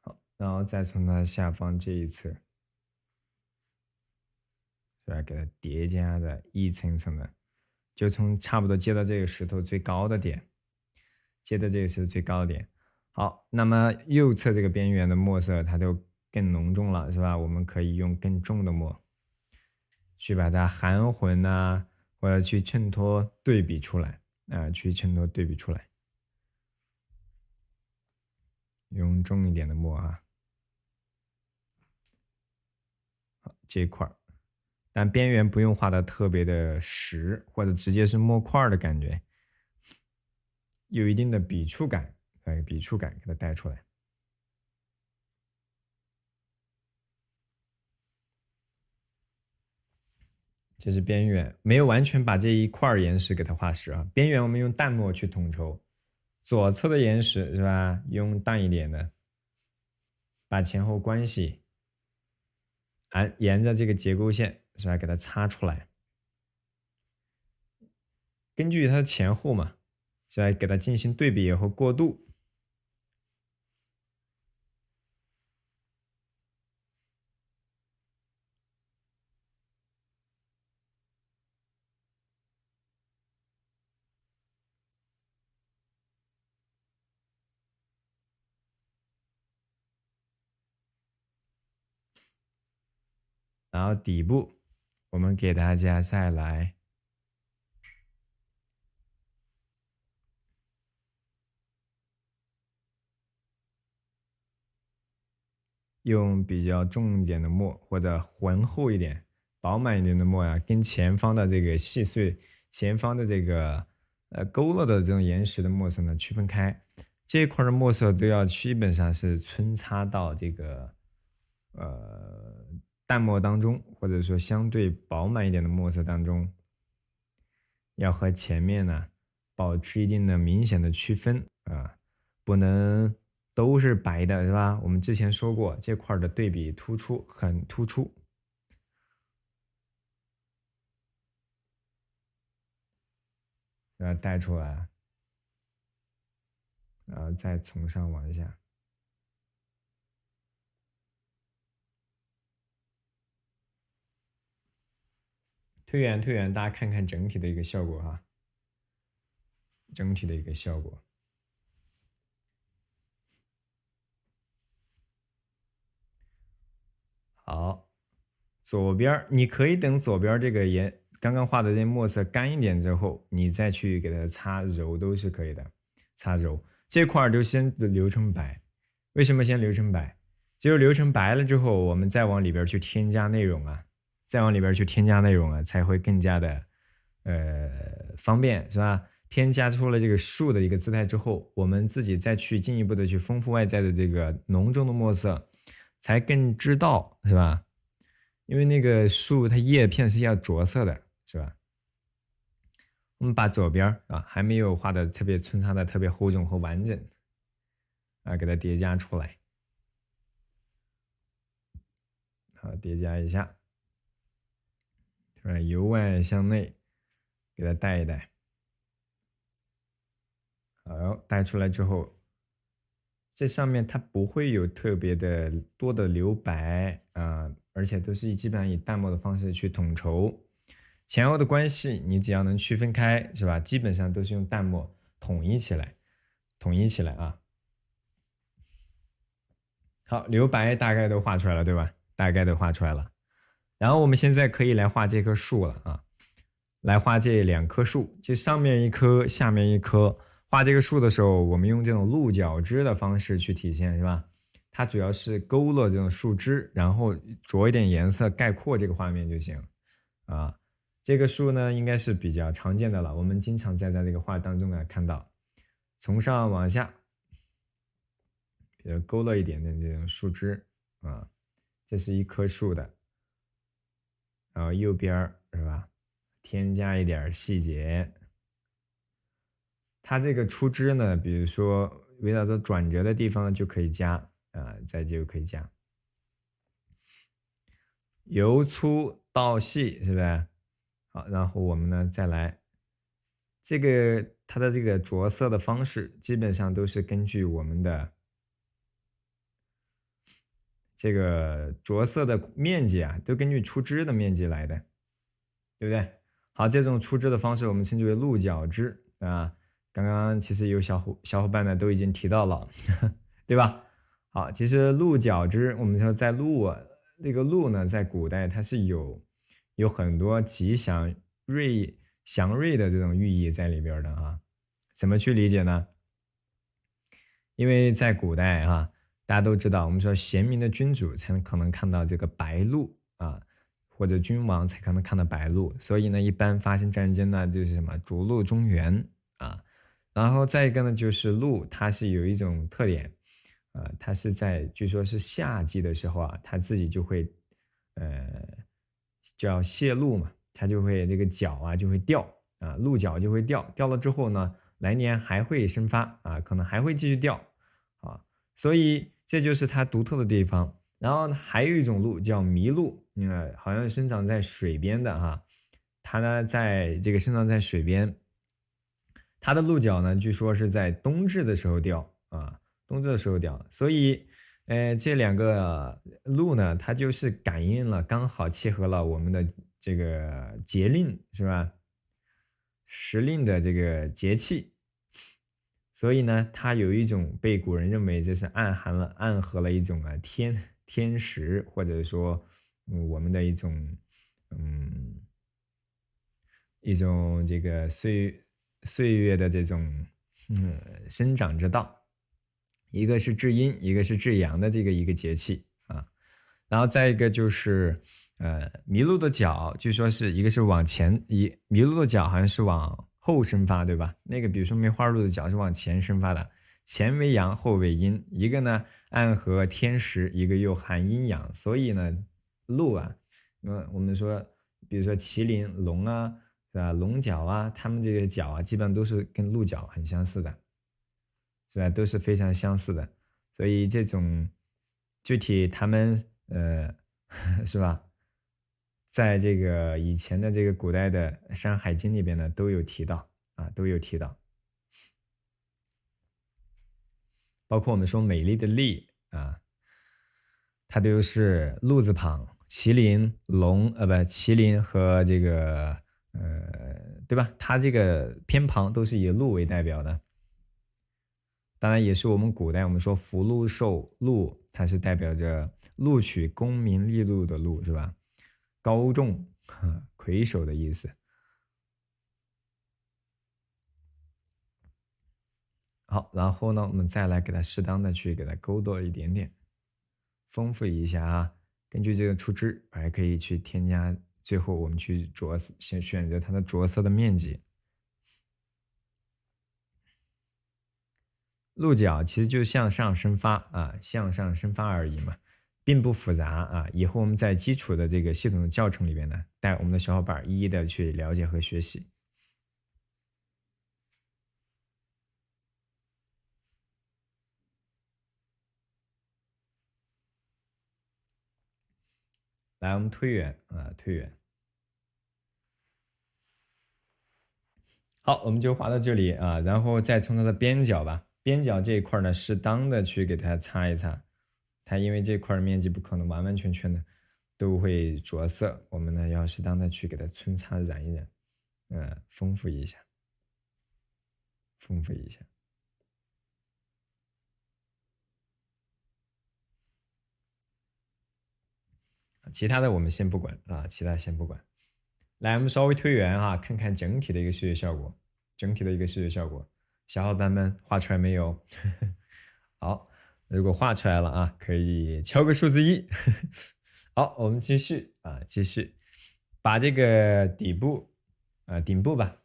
好，然后再从它下方这一侧，是吧？给它叠加的一层层的，就从差不多接到这个石头最高的点，好，那么右侧这个边缘的墨色它就更浓重了，是吧？我们可以用更重的墨去把它含混啊，或者去衬托对比出来啊，用重一点的墨啊。好，这块儿，但边缘不用画的特别的实，或者直接是墨块的感觉，有一定的笔触感，笔触感给它带出来。这是边缘，没有完全把这一块岩石给它画实啊。边缘我们用淡墨去统筹，左侧的岩石是吧？用淡一点的，把前后关系沿着这个结构线是吧？给它擦出来，根据它的前后嘛，是吧？给它进行对比以后过渡。然后底部我们给大家再来用比较重一点的墨，或者浑厚一点、饱满一点的墨呀，跟前方的这个细碎、前方的这个勾勒的这种岩石的墨色呢区分开。这一块的墨色都要基本上是皴擦到这个淡墨当中，或者说相对饱满一点的墨色当中，要和前面呢保持一定的明显的区分啊，不能都是白的，是吧？我们之前说过，这块的对比突出，很突出。带出来，然后再从上往下。推远推远，大家看看整体的一个效果哈，整体的一个效果。好，左边你可以等左边这个刚刚画的这墨色干一点之后，你再去给它擦揉都是可以的。擦揉这块就先留成白，为什么先留成白？只有留成白了之后，我们再往里边去添加内容啊，才会更加的方便，是吧？添加出了这个树的一个姿态之后，我们自己再去进一步的去丰富外在的这个浓重的墨色，才更知道，是吧？因为那个树它叶片是要着色的，是吧？我们把左边啊还没有画的特别穿插的特别厚重和完整啊，给它叠加出来，好，叠加一下，是吧？由外向内给它带一带。好，带出来之后，这上面它不会有特别的多的留白啊，而且都是基本上以淡墨的方式去统筹前后的关系，你只要能区分开，是吧？基本上都是用淡墨统一起来啊。好，留白大概都画出来了，对吧？大概都画出来了。然后我们现在可以来画这棵树了啊，来画这2棵树，就上面一棵，下面一棵。画这个树的时候，我们用这种鹿角枝的方式去体现，是吧？它主要是勾勒这种树枝，然后着一点颜色概括这个画面就行啊。这个树呢，应该是比较常见的了，我们经常在这个画当中啊看到，从上往下，比如勾勒一点点这种树枝啊，这是一棵树的，然后右边是吧？添加一点细节。它这个出枝呢，比如说围绕着转折的地方就可以加啊，再就可以加。由粗到细，是不是？好，然后我们呢再来，这个它的这个着色的方式，基本上都是根据我们的这个着色的面积啊，都根据出枝的面积来的，对不对？好，这种出枝的方式我们称之为鹿角枝啊。刚刚其实有小伙伴呢都已经提到了，对吧？好，其实鹿角枝，我们说在那个鹿呢，在古代它是有很多吉祥祥瑞的这种寓意在里边的啊。怎么去理解呢？因为在古代啊，大家都知道，我们说贤明的君主才可能看到这个白鹿啊，或者君王才可能看到白鹿，所以呢，一般发生战争呢，就是什么逐鹿中原啊。然后再一个呢，就是鹿，它是有一种特点，它是据说是夏季的时候啊，它自己就会，叫泄露嘛，它就会这个角啊就会掉啊，鹿角就会掉，掉了之后呢，来年还会生发啊，可能还会继续掉啊，所以这就是它独特的地方。然后还有一种鹿叫麋鹿，好像生长在水边的哈，它呢在这个生长在水边。它的鹿角呢，据说是在冬至的时候掉啊，冬至的时候掉，所以，这2个鹿呢，它就是感应了，刚好契合了我们的这个节令，是吧？时令的这个节气，所以呢，它有一种被古人认为这是暗合了一种天时，或者说，我们的嗯一种这个岁月的这种生长之道，一个是至阴，一个是至阳的一个节气啊。然后再一个就是麋鹿的角，据说是一个是往前，麋鹿的角好像是往后生发，对吧？那个比如说梅花鹿的角是往前生发的，前为阳，后为阴，一个呢暗合天时，一个又含阴阳，所以呢鹿啊，我们说比如说麒麟、龙啊。是吧？龙角啊，它们这个角啊，基本上都是跟鹿角很相似的，是吧？都是非常相似的。所以这种具体他们是吧，在这个以前的这个古代的《山海经》里边呢都有提到啊，都有提到，包括我们说美丽的丽啊，它都是鹿字旁，麒麟、龙不，麒麟和这个对吧？它这个偏旁都是以鹿为代表的。当然也是我们古代我们说福禄寿禄，它是代表着录取功名利禄的禄是吧？高重魁首的意思。好，然后呢，我们再来给它适当的去给它勾多一点点，丰富一下啊。根据这个出汁，还可以去添加，最后我们去着色，先选择它的着色的面积。鹿角其实就向上生发啊，向上生发而已嘛，并不复杂啊。以后我们在基础的这个系统的教程里边呢，带我们的小伙伴一一的去了解和学习。来，我们推远啊，推远。好，我们就画到这里啊，然后再从它的边角吧，边角这一块呢，适当的去给它擦一擦。它因为这块面积不可能完完全全的都会着色，我们呢要适当的去给它皴擦染一染，丰富一下，丰富一下。其他的我们先不管啊，其他先不管。来，我们稍微推圆啊，看看整体的一个视觉效果，整体的一个视觉效果，小伙伴们画出来没有？好，如果画出来了啊，可以敲个数字1。好，我们继续啊，继续把这个底部顶部吧，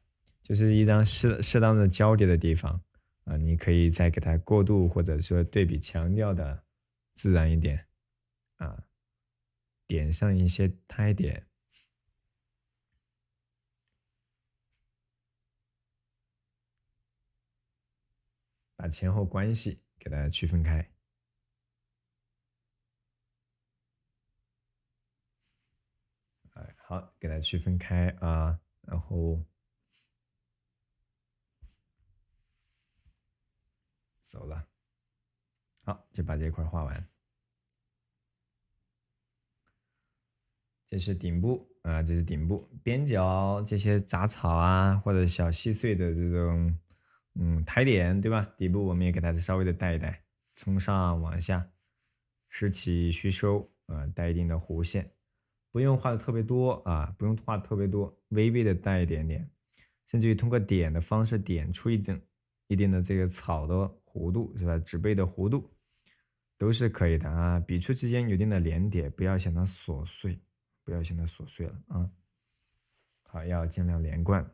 就是一张适当的交叠的地方啊，你可以再给它过渡或者说对比强调的自然一点啊，点上一些胎点。把前后关系给大家区分开。好，给它区分开啊，然后走了。好，就把这块画完。这是顶部啊，这是顶部，边角这些杂草啊，或者小细碎的这种苔点，对吧？底部我们也给它稍微的带一带，从上往下，拾起虚收啊，带一定的弧线，不用画的特别多啊，不用画的特别多，微微的带一点点，甚至于通过点的方式点出一定的这个草的弧度，是吧？植被的弧度都是可以的啊，笔触之间有一定的连点，不要显得琐碎。不要显得琐碎了啊！好，要尽量连贯。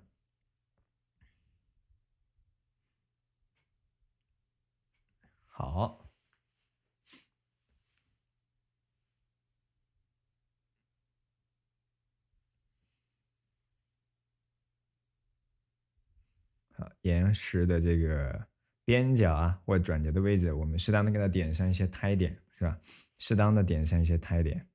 好，好，岩石的这个边角啊，或转折的位置，我们适当的给它点上一些胎点，是吧？适当的点上一些胎点。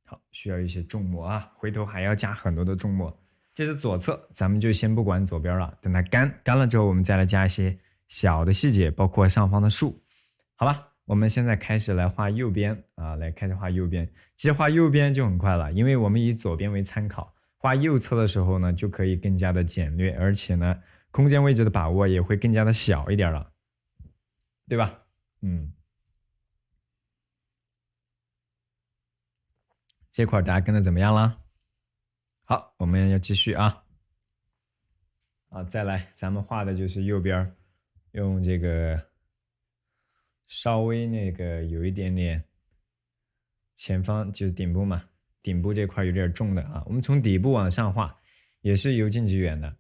好，需要一些重墨啊，回头还要加很多的重墨。这是左侧，咱们就先不管左边了，等它干了之后，我们再来加一些小的细节，包括上方的树，好吧？我们现在开始来画右边啊，开始画右边。其实画右边就很快了，因为我们以左边为参考，画右侧的时候呢，就可以更加的简略，而且呢，空间位置的把握也会更加的小一点了，对吧？这块大家跟的怎么样了？好，我们要继续啊。再来，咱们画的就是右边，用这个稍微那个有一点点前方就是顶部嘛，顶部这块有点重的啊。我们从底部往上画，也是由近及远的。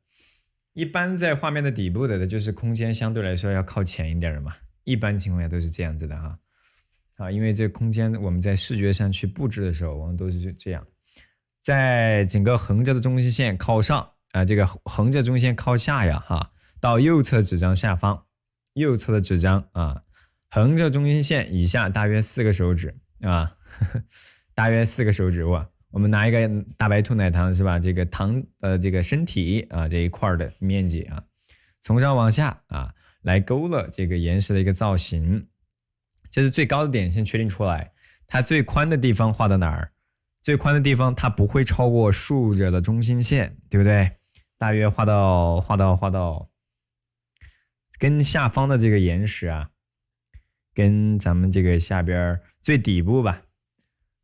一般在画面的底部的就是空间相对来说要靠前一点的嘛，一般情况下都是这样子的哈。啊，因为这个空间我们在视觉上去布置的时候，往往都是这样，在整个横着的中心线靠上啊，这个横着中心线靠下呀哈，到右侧纸张下方，右侧的纸张啊，横着中心线以下大约4个手指啊，大约4个手指哇。我们拿一个大白兔奶糖是吧？这个糖这个身体啊这一块的面积啊，从上往下啊来勾勒这个岩石的一个造型。这是最高的点先确定出来，它最宽的地方画到哪儿？最宽的地方它不会超过竖着的中心线，对不对？大约画到跟下方的这个岩石啊，跟咱们这个下边最底部吧，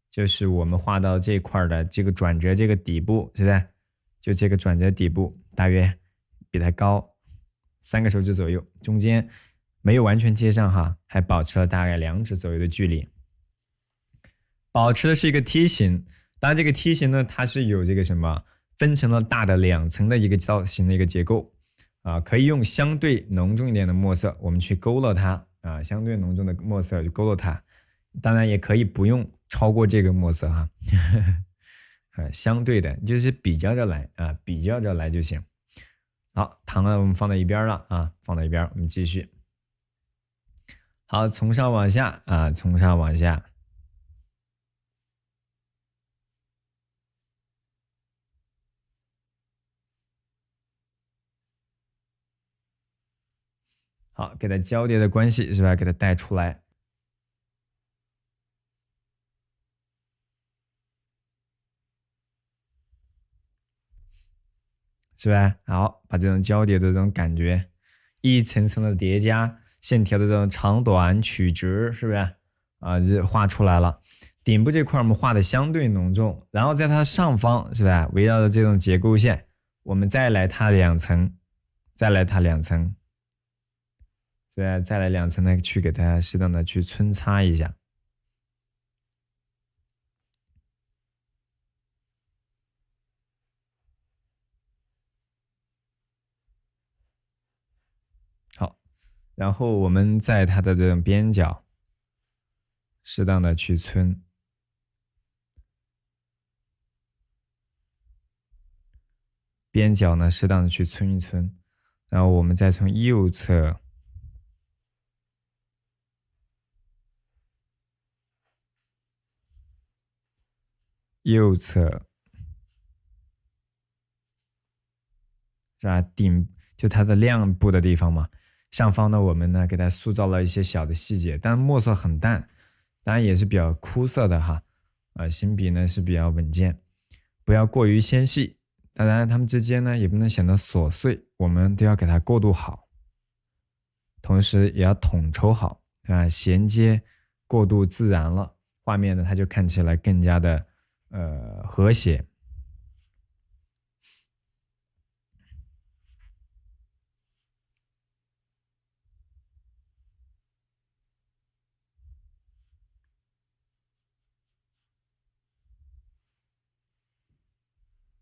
就是我们画到这块的这个转折这个底部，是不是？就这个转折底部大约比它高3个手指左右，中间没有完全接上哈，还保持了大概2指左右的距离。保持的是一个梯形，当然这个梯形呢，它是有这个什么分成了大的2层的一个造型的一个结构啊，可以用相对浓重一点的墨色，我们去勾勒它啊，相对浓重的墨色去勾勒它。当然也可以不用超过这个墨色哈，相对的就是比较着来啊，比较着来就行。好，糖呢我们放到一边了啊，放到一边，我们继续。好，从上往下啊，从上往下。好，给它交叠的关系是吧？给它带出来，是吧？好，把这种交叠的这种感觉，一层层的叠加，线条的这种长短曲直，是不是？啊，这画出来了。顶部这块我们画的相对浓重，然后在它上方，是吧？围绕着这种结构线，我们再来它2层，再来它2层。对啊，再来2层呢，去给它适当的去皴擦一下。好，然后我们在它的这种边角，适当的去皴，边角呢适当的去皴一皴，然后我们再从右侧。右侧是吧？就它的亮部的地方嘛。上方呢，我们呢给它塑造了一些小的细节，但墨色很淡，当然也是比较枯涩的哈。行笔呢是比较稳健，不要过于纤细。当然，它们之间呢也不能显得琐碎，我们都要给它过渡好，同时也要统筹好，衔接过渡自然了，画面呢它就看起来更加的和谐。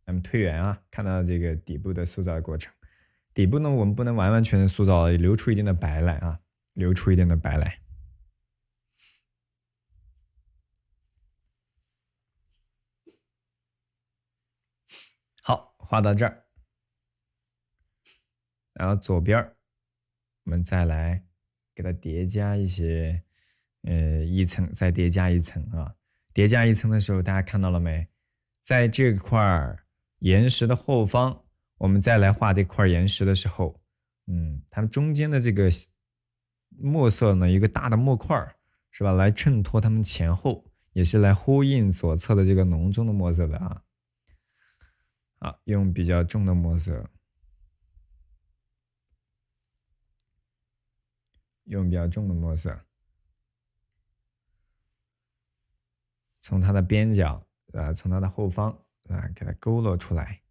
咱们推圆啊，看到这个底部的塑造过程。底部呢，我们不能完完全全塑造，留出一定的白来啊，留出一定的白来。好，画到这儿，然后左边我们再来给它叠加一些，一层，再叠加一层啊。叠加一层的时候，大家看到了没？在这块岩石的后方，我们再来画这块岩石的时候，它们中间的这个墨色呢，一个大的墨块是吧？来衬托它们前后，也是来呼应左侧的这个浓重的墨色的啊。好，用比较重的墨色，用比较重的墨色，从它的边角从它的后方给它勾勒出来。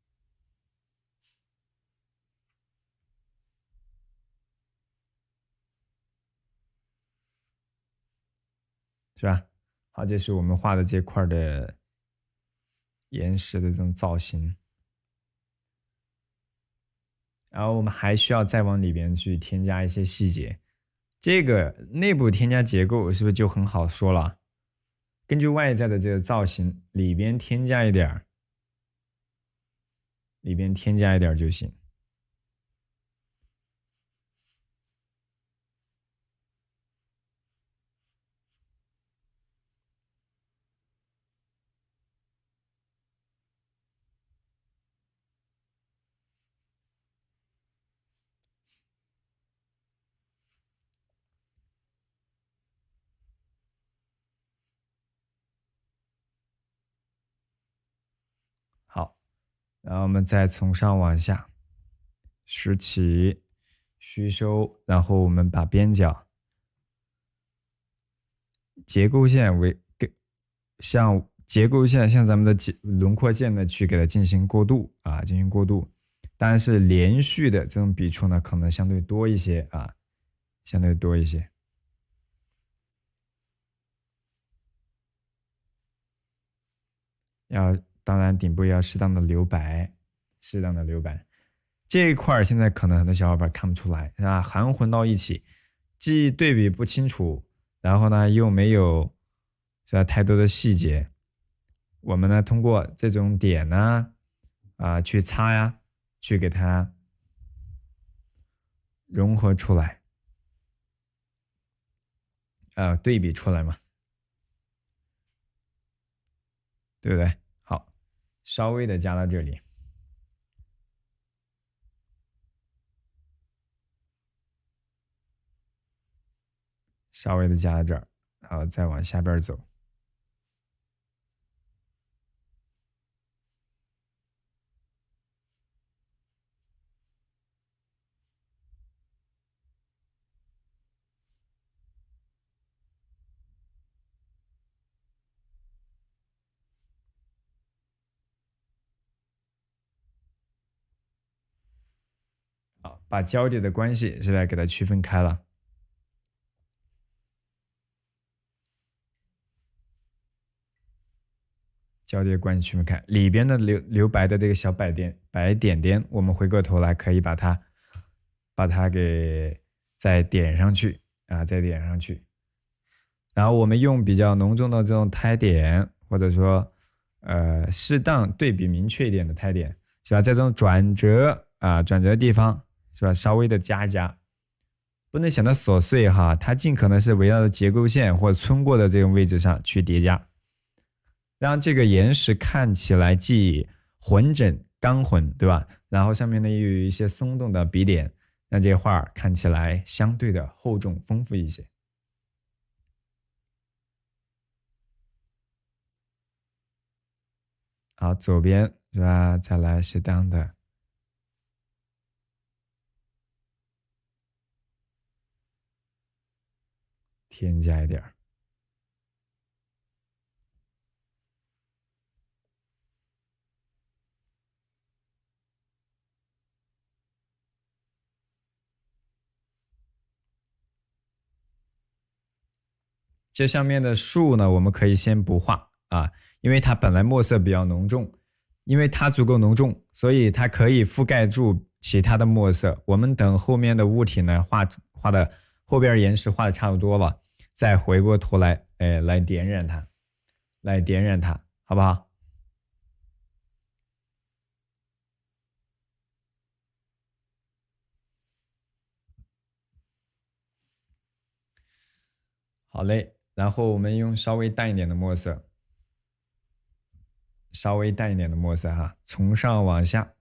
是吧？好，这是我们画的这块的岩石的这种造型。然后我们还需要再往里边去添加一些细节，这个内部添加结构是不是就很好说了？根据外在的这个造型，里边添加一点儿，里边添加一点儿就行。好，然后我们再从上往下拾起、虚收，然后我们把边角结构线像结构线像咱们的轮廓线呢，去给它进行过渡啊，进行过渡。但是连续的这种笔触呢，可能相对多一些啊，相对多一些。当然顶部要适当的留白，适当的留白。这一块现在可能很多小伙伴看不出来，是吧？含混到一起，既对比不清楚，然后呢又没有是吧太多的细节。我们呢通过这种点呢去擦呀，去给它融合出来，对比出来嘛，对不对？好，稍微的加到这里。稍微的加到这儿，然后再往下边走。好，把交叠的关系是吧给它区分开了。交叠关系区分开，里边的留白的这个小白点点，我们回过头来可以把它给再点上去啊，再点上去。然后我们用比较浓重的这种胎点，或者说适当对比明确一点的胎点，是吧？在这种转折的地方，是吧？稍微的加一加，不能想到琐碎哈，它尽可能是围绕着结构线或者村过的这种位置上去叠加。让这个岩石看起来既浑整刚浑，对吧？然后上面呢又有一些松动的笔点，让这画看起来相对的厚重丰富一些。好，左边是吧？再来适当的添加一点儿。这上面的树呢，我们可以先不画啊，因为它本来墨色比较浓重，因为它足够浓重，所以它可以覆盖住其他的墨色。我们等后面的物体呢画的后边岩石画的差不多了，再回过头来，来点染它，好不好？好嘞，然后我们用稍微淡一点的墨色，哈，从上往下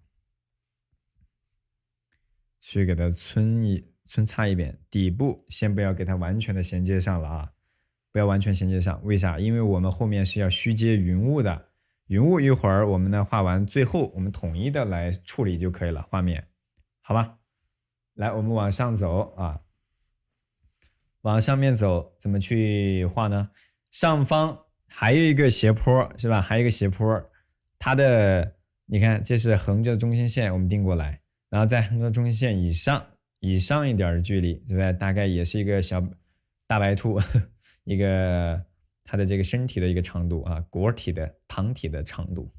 去给它皴擦一遍，底部先不要给它完全的衔接上了啊，不要完全衔接上，为啥？因为我们后面是要虚接云雾的，云雾一会儿我们呢画完，最后我们统一的来处理就可以了，画面，好吧？来，我们往上走啊。往上面走，怎么去画呢？上方还有一个斜坡，是吧？还有一个斜坡，它的你看，这是横着中心线，我们定过来，然后在横着中心线以上一点的距离，对不对？大概也是一个小大白兔，一个它的这个身体的一个长度啊，堂体的长度。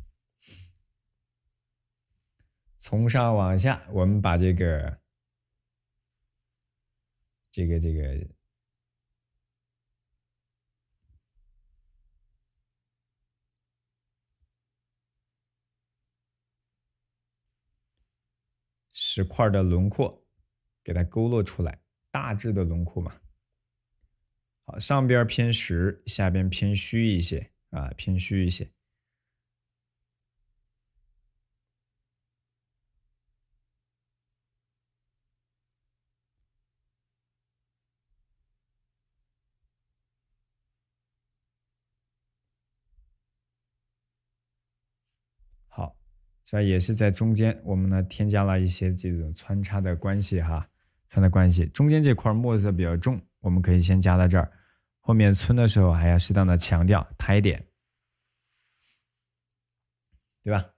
从上往下，我们把这这个石块的轮廓，给它勾勒出来，大致的轮廓嘛。好，上边偏实，下边偏虚一些啊，偏虚一些。好，所以也是在中间，我们呢添加了一些这种穿插的关系哈，穿插关系。中间这块墨色比较重，我们可以先加到这儿，后面皴的时候还要适当的强调抬点，对吧？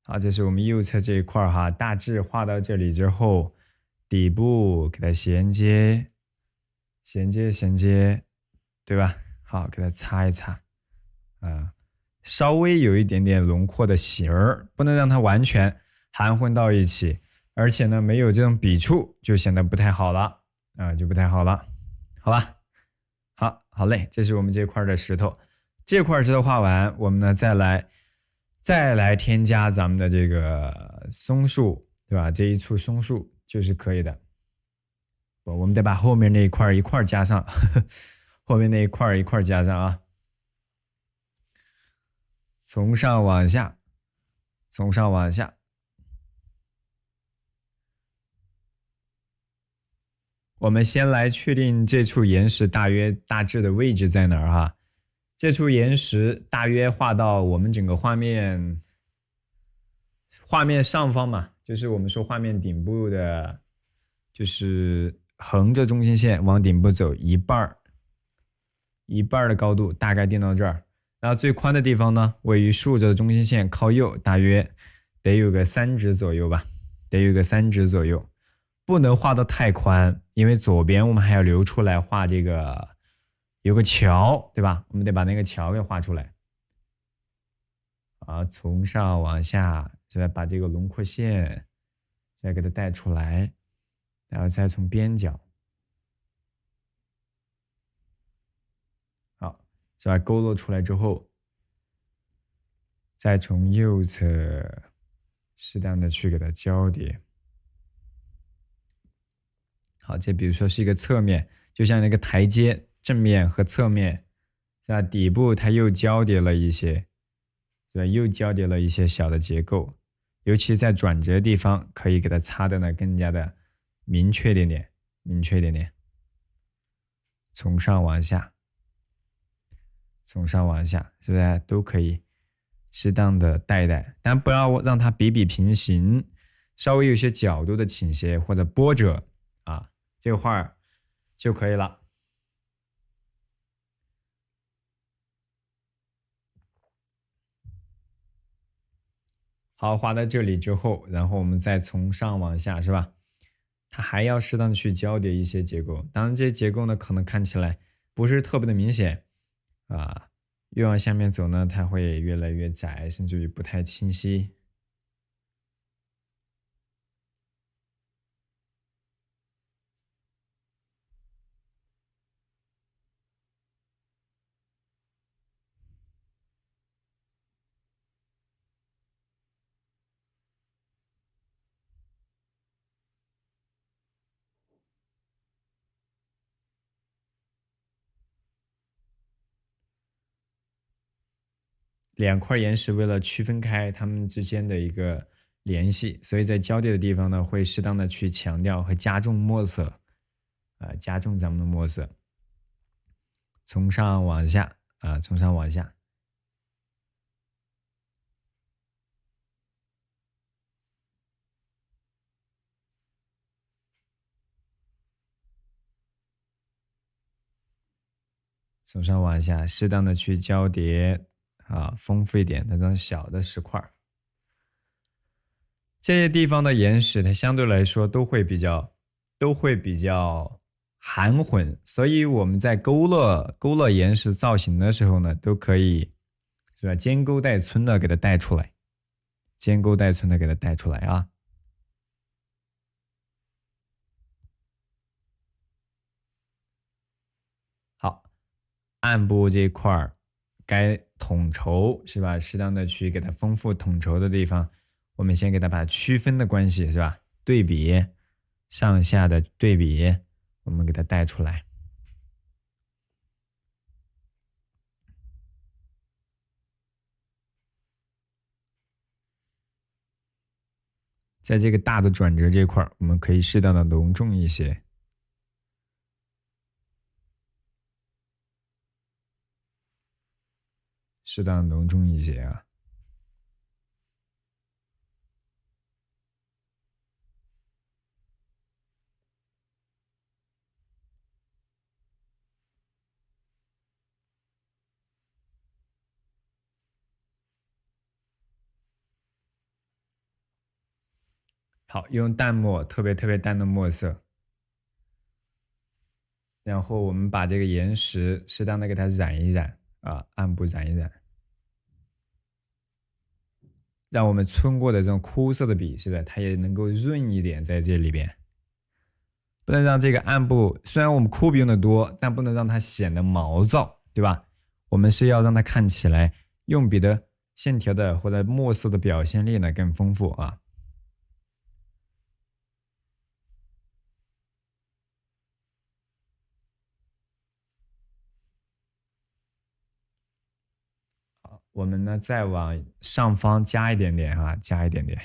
好，这是我们右侧这一块哈，大致画到这里之后，底部给它衔接，对吧？好，给它擦一擦，稍微有一点点轮廓的形儿，不能让它完全含混到一起，而且呢，没有这种笔触，就显得不太好了就不太好了，好吧？好嘞，这是我们这块的石头，这块石头画完，我们呢再来添加咱们的这个松树，对吧？这一簇松树就是可以的。我们得把后面那一块一块加上，后面那一块加上啊。从上往下，从上往下。我们先来确定这处岩石大致的位置在哪儿哈。这处岩石大约画到我们整个画面上方嘛，就是我们说画面顶部的，就是横着中心线往顶部走一半的高度，大概定到这儿。然后最宽的地方呢，位于竖着的中心线靠右，大约得有个3指左右吧，得有个3指左右，不能画得太宽，因为左边我们还要留出来画这个有个桥，对吧？我们得把那个桥给画出来。从上往下，再把这个轮廓线再给它带出来，然后再从边角，好，是吧？勾勒出来之后，再从右侧适当的去给它交叠。好，这比如说是一个侧面，就像那个台阶，正面和侧面，是吧？底部它又交叠了一些，对，又交叠了一些小的结构，尤其在转折的地方，可以给它擦的呢更加的明确点点，从上往下，从上往下，是不是都可以适当的带，但不要让它比平行，稍微有些角度的倾斜或者波折这个画就可以了。好，画到这里之后，然后我们再从上往下，是吧？它还要适当的去交叠一些结构，当然这些结构呢，可能看起来不是特别的明显越往下面走呢，它会越来越窄，甚至于不太清晰。两块岩石为了区分开它们之间的一个联系，所以在交叠的地方呢，会适当的去强调和加重墨色，加重咱们的墨色。从上往下从上往下。从上往下，适当的去交叠丰富一点那种小的石块。这些地方的岩石，它相对来说都会比较含混，所以我们在勾勒岩石造型的时候呢，都可以是吧？兼勾带皴的给它带出来，兼勾带皴的给它带出来啊。暗部这块儿该统筹是吧？适当的去给它丰富统筹的地方，我们先给它把区分的关系是吧？对比上下的对比，我们给它带出来。在这个大的转折这块儿，我们可以适当的隆重一些。适当隆重一些啊。好，用淡墨，特别淡的墨色，然后我们把这个岩石适当的给它染一染啊，暗部染一染，让我们皴过的这种枯涩的笔，是不是它也能够润一点在这里边？不能让这个暗部，虽然我们枯笔用的多，但不能让它显得毛躁，对吧？我们是要让它看起来用笔的线条的或者墨色的表现力呢更丰富啊。好，我们呢再往上方加一点点啊，加一点点。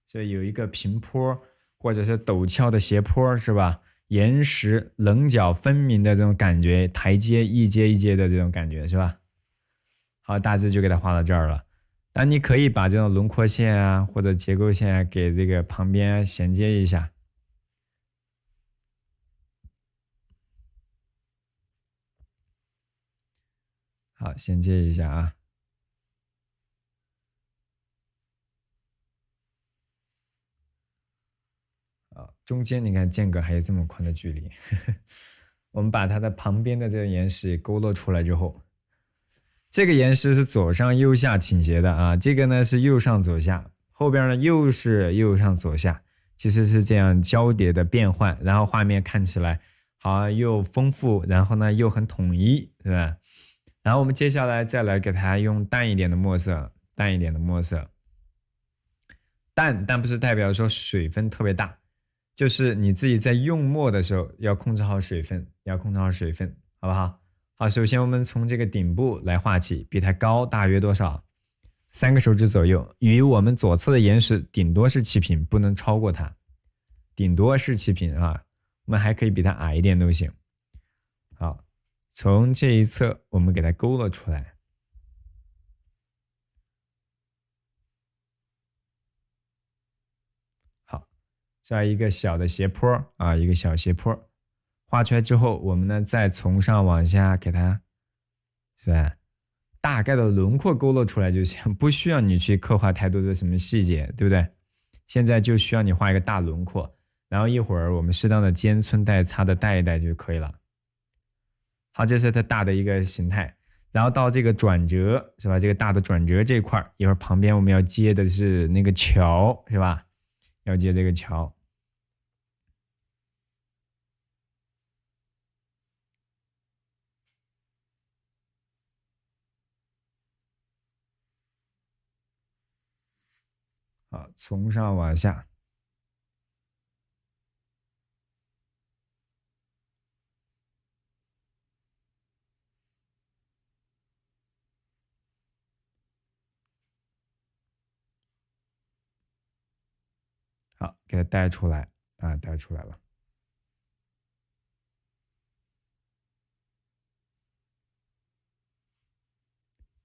所以有一个平坡或者是陡峭的斜坡，是吧？岩石棱角分明的这种感觉，台阶一阶一阶的这种感觉，是吧？好，大致就给它画到这儿了。但你可以把这种轮廓线啊或者结构线啊给这个旁边衔接一下。好，衔接一下啊。中间你看间隔还有这么宽的距离，我们把它的旁边的这个岩石勾勒出来之后，这个岩石是左上右下倾斜的啊，这个呢是右上左下，后边呢又是右上左下，其实是这样交叠的变换，然后画面看起来好又丰富，然后呢又很统一，是吧？然后我们接下来再来给它用淡一点的墨色，淡一点的墨色，淡但不是代表说水分特别大，就是你自己在用墨的时候要控制好水分，要控制好水分，好不好？好，首先我们从这个顶部来画起，比它高大约多少？3个手指左右，与我们左侧的岩石顶多是齐平，不能超过它，顶多是齐平啊。我们还可以比它矮一点都行。好，从这一侧我们给它勾勒出来。好，这一个小的斜坡啊，一个小斜坡。画出来之后，我们呢再从上往下给它，是吧？大概的轮廓勾勒出来就行，不需要你去刻画太多的什么细节，对不对？现在就需要你画一个大轮廓，然后一会儿我们适当的尖皴带擦的带一带就可以了。好，这是它大的一个形态，然后到这个转折是吧？这个大的转折这块一会儿旁边我们要接的是那个桥，是吧？要接这个桥。好，从上往下。好，给它带出来啊，带出来了。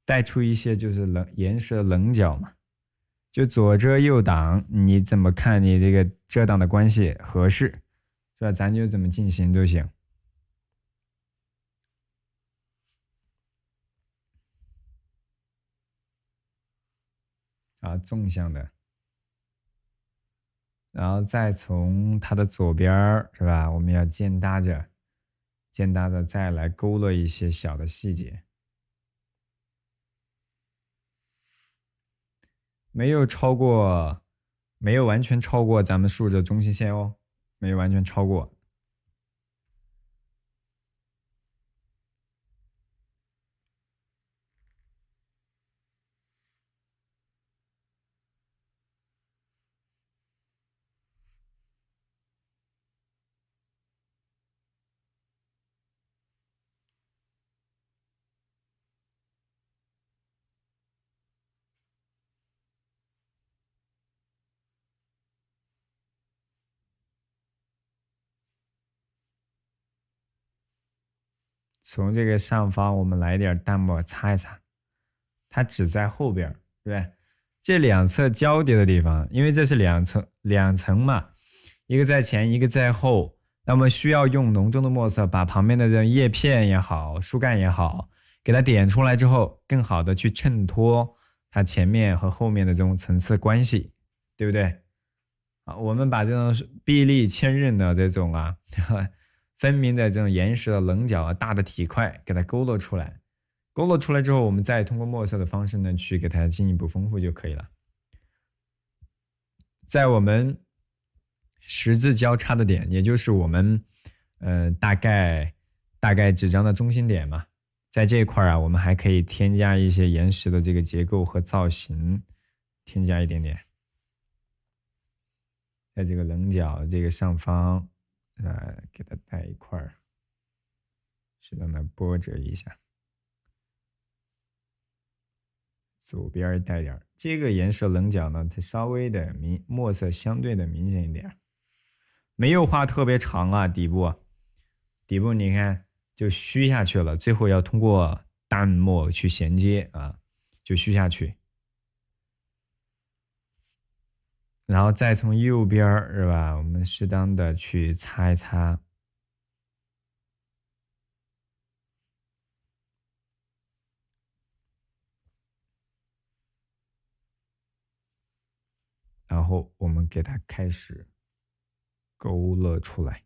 带出一些就是岩石的棱角嘛，就左遮右挡，你怎么看你这个遮挡的关系合适，是吧？咱就怎么进行都行。啊，纵向的，然后再从它的左边是吧？我们要间搭着，间搭着再来勾勒一些小的细节，没有超过，没有完全超过咱们竖着中心线哦，没有完全超过。从这个上方我们来点淡墨擦一擦，它只在后边，对不对？这两侧交叠的地方，因为这是两层嘛，一个在前，一个在后，那么需要用浓重的墨色把旁边的这叶片也好，树干也好，给它点出来之后，更好的去衬托它前面和后面的这种层次关系，对不对？啊，我们把这种壁立千仞的这种啊，分明的这种岩石的棱角啊，大的体块给它勾勒出来。勾勒出来之后，我们再通过墨色的方式呢，去给它进一步丰富就可以了。在我们十字交叉的点，也就是我们大概纸张的中心点嘛，在这一块啊，我们还可以添加一些岩石的这个结构和造型，添加一点点，在这个棱角这个上方，给它带一块，适当的波折一下。左边带点，这个颜色棱角呢，它稍微的墨色相对的明显一点，没有画特别长啊，底部你看就虚下去了，最后要通过淡墨去衔接啊，就虚下去，然后再从右边是吧，我们适当的去擦一擦。然后我们给它开始勾勒出来，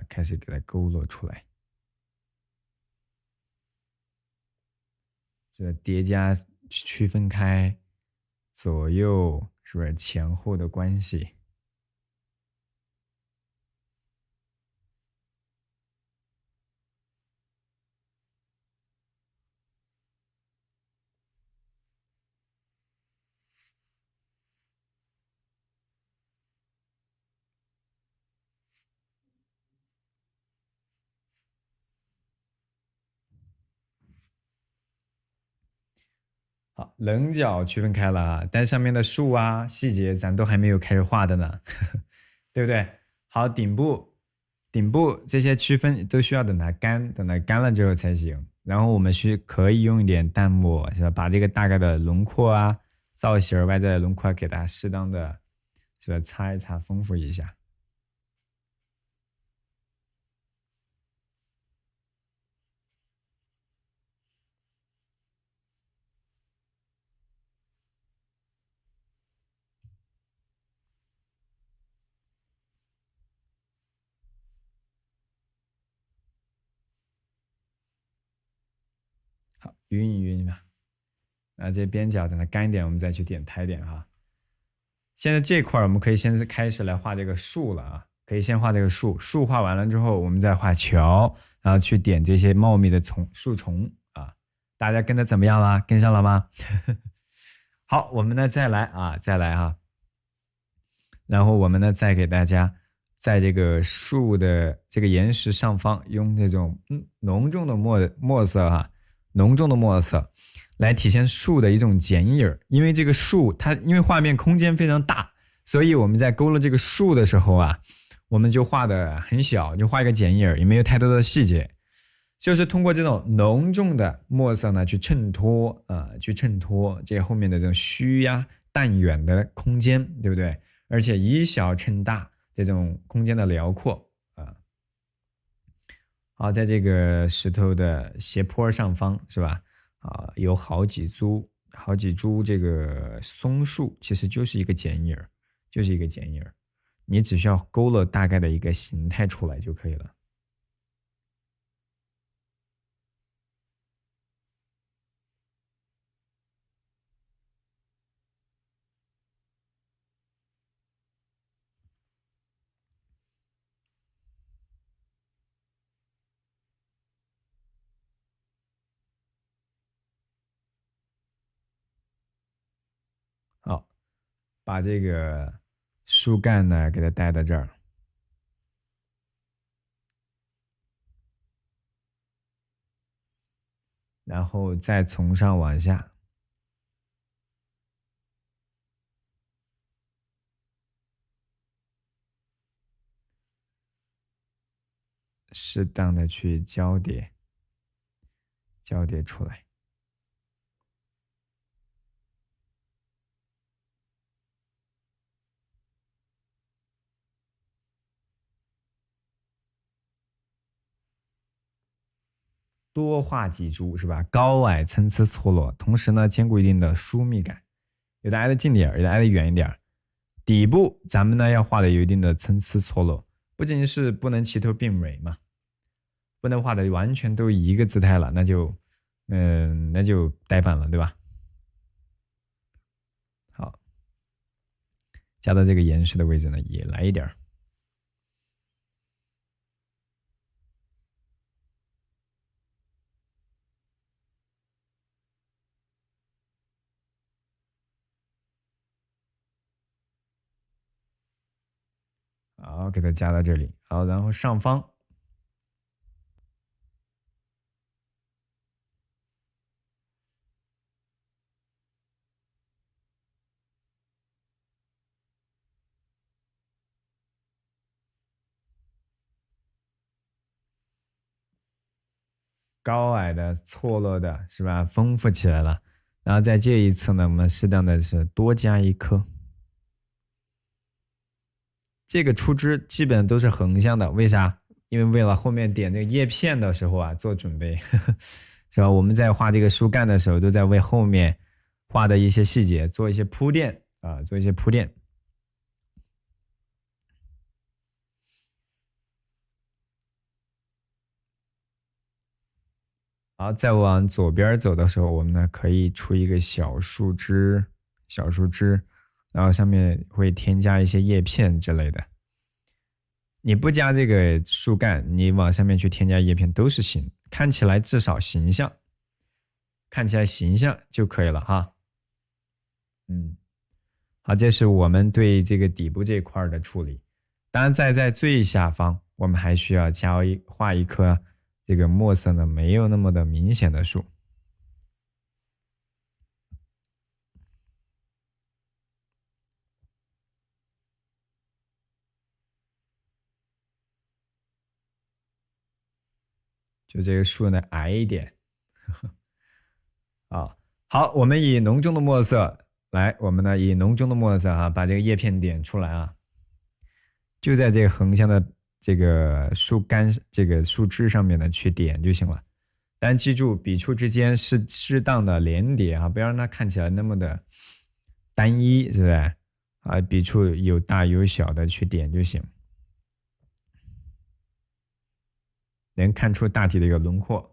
开始给它勾勒出来，这叠加区分开左右是不是前后的关系？好，棱角区分开了啊，但上面的树啊细节咱都还没有开始画的呢，对不对？好，顶部这些区分都需要等它干，等它干了之后才行。然后我们可以用一点淡墨，是吧？把这个大概的轮廓啊、造型外在的轮廓给它适当的，是吧？擦一擦，丰富一下。好，匀一匀吧。这边角等它干一点，我们再去点胎点哈。现在这块我们可以先开始来画这个树了啊，可以先画这个树，树画完了之后，我们再画桥，然后去点这些茂密的树丛啊。大家跟的怎么样啦？跟上了吗？好，我们呢再来哈，然后我们呢再给大家在这个树的这个岩石上方用这种浓重的墨色哈，浓重的墨色。来体现树的一种剪影，因为这个树它因为画面空间非常大，所以我们在勾勒这个树的时候啊，我们就画的很小，就画一个剪影，也没有太多的细节，就是通过这种浓重的墨色呢去衬托这后面的这种虚呀淡远的空间，对不对？而且以小衬大这种空间的辽阔啊。好，在这个石头的斜坡上方是吧？有好几株这个松树，其实就是一个剪影，你只需要勾勒大概的一个形态出来就可以了。好，把这个树干呢给它带到这儿，然后再从上往下，适当的去交叠出来。多画几株是吧？高矮参差错落，同时呢兼顾一定的疏密感，有的挨得近点，有的挨得远一点。底部咱们呢要画的有一定的参差错落，不仅是不能齐头并尾嘛，不能画的完全都一个姿态了，那就呆板了，对吧？好，加到这个岩石的位置呢，也来一点。好，给它加到这里。好，然后上方高矮的、错落的，是吧？丰富起来了。然后在这一侧呢，我们适当的是多加一颗。这个出枝基本都是横向的，为啥？因为为了后面点这个叶片的时候啊做准备，是吧？我们在画这个树干的时候，都在为后面画的一些细节做一些铺垫啊，做一些铺垫。好，再往左边走的时候，我们呢可以出一个小树枝，然后上面会添加一些叶片之类的。你不加这个树干，你往上面去添加叶片都是行，看起来至少形象，看起来形象就可以了哈。嗯，好，这是我们对这个底部这块的处理。当然，在最下方，我们还需要画一棵这个墨色呢没有那么的明显的树。就这个树呢矮一点。啊，好，我们以浓重的墨色来，我们呢以浓重的墨色啊，把这个叶片点出来啊，就在这个横向的这个树干、这个树枝上面呢去点就行了。但记住，笔触之间是适当的连叠啊，不要让它看起来那么的单一，是不是？啊，笔触有大有小的去点就行，能看出大体的一个轮廓。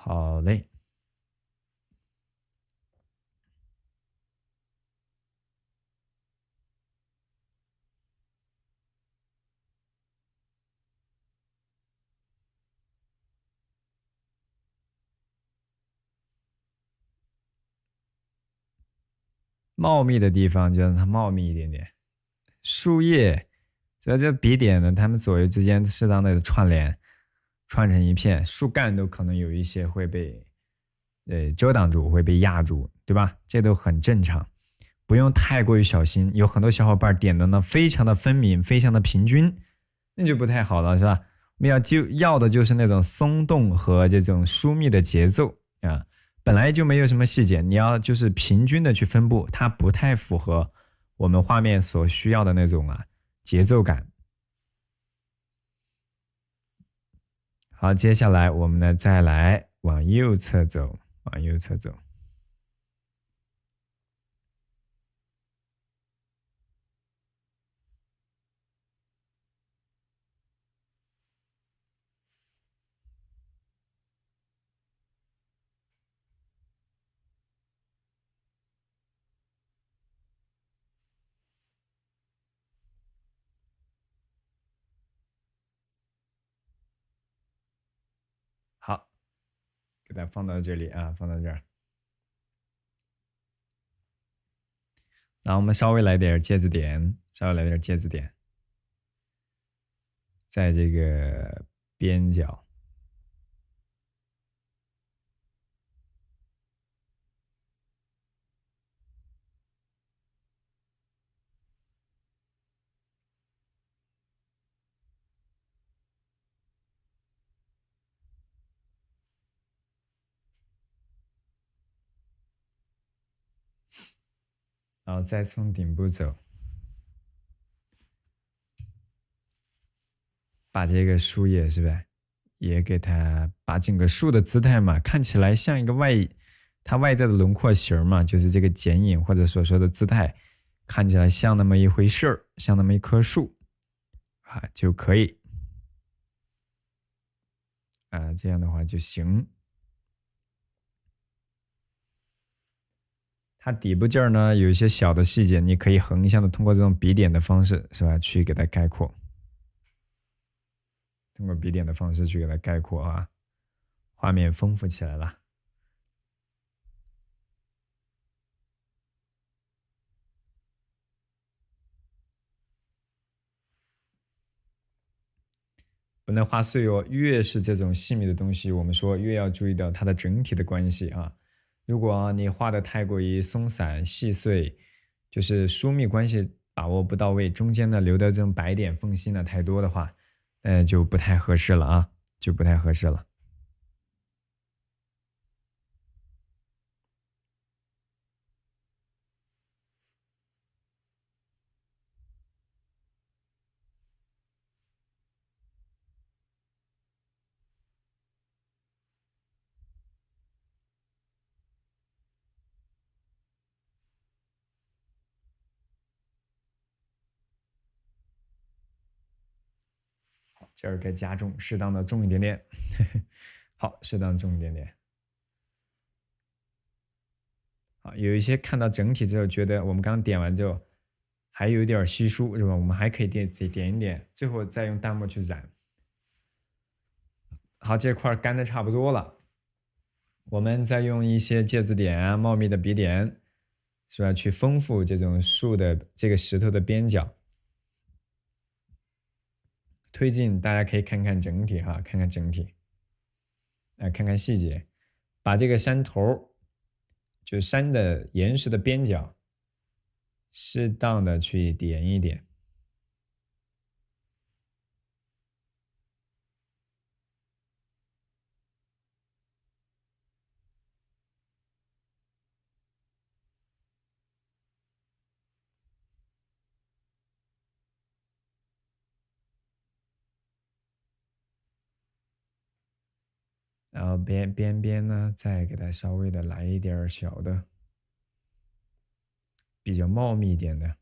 好嘞。茂密的地方就让它茂密一点点。树叶，只要这笔点呢，它们左右之间适当的串联，串成一片。树干都可能有一些会被遮挡住，会被压住，对吧？这都很正常，不用太过于小心。有很多小伙伴点的呢非常的分明，非常的平均，那就不太好了，是吧？我们要的就是那种松动和这种疏密的节奏啊。本来就没有什么细节，你要就是平均的去分布，它不太符合我们画面所需要的那种节奏感。好，接下来我们呢再来往右侧走，往右侧走。给它放到这里啊，放到这儿。然后我们稍微来点芥子点，在这个边角。然后再从顶部走，把这个树叶是吧，也给它把整个树的姿态嘛，看起来像一个它外在的轮廓形嘛，就是这个剪影或者所说的姿态，看起来像那么一回事儿，像那么一棵树啊就可以啊，这样的话就行。它底部这儿呢有一些小的细节，你可以横向的通过这种笔点的方式是吧，去给它概括。通过笔点的方式去给它概括啊，画面丰富起来了。不能画碎哦，越是这种细密的东西，我们说越要注意到它的整体的关系啊。如果你画的太过于松散细碎，就是疏密关系把握不到位，中间呢留的这种白点缝隙呢太多的话，就不太合适了啊，就不太合适了。这儿该加重，适当的重一点点。好，适当重一点点。好，有一些看到整体之后，觉得我们刚刚点完之后还有一点稀疏，是吧？我们还可以点一点，最后再用淡墨去染。好，这块干的差不多了，我们再用一些芥子点啊、茂密的笔点，是吧？去丰富这种树的这个石头的边角。推进，大家可以看看整体哈，看看整体，看看细节，把这个山头，就山的岩石的边角，适当的去点一点。然后边呢，再给它稍微的来一点小的，比较茂密一点的，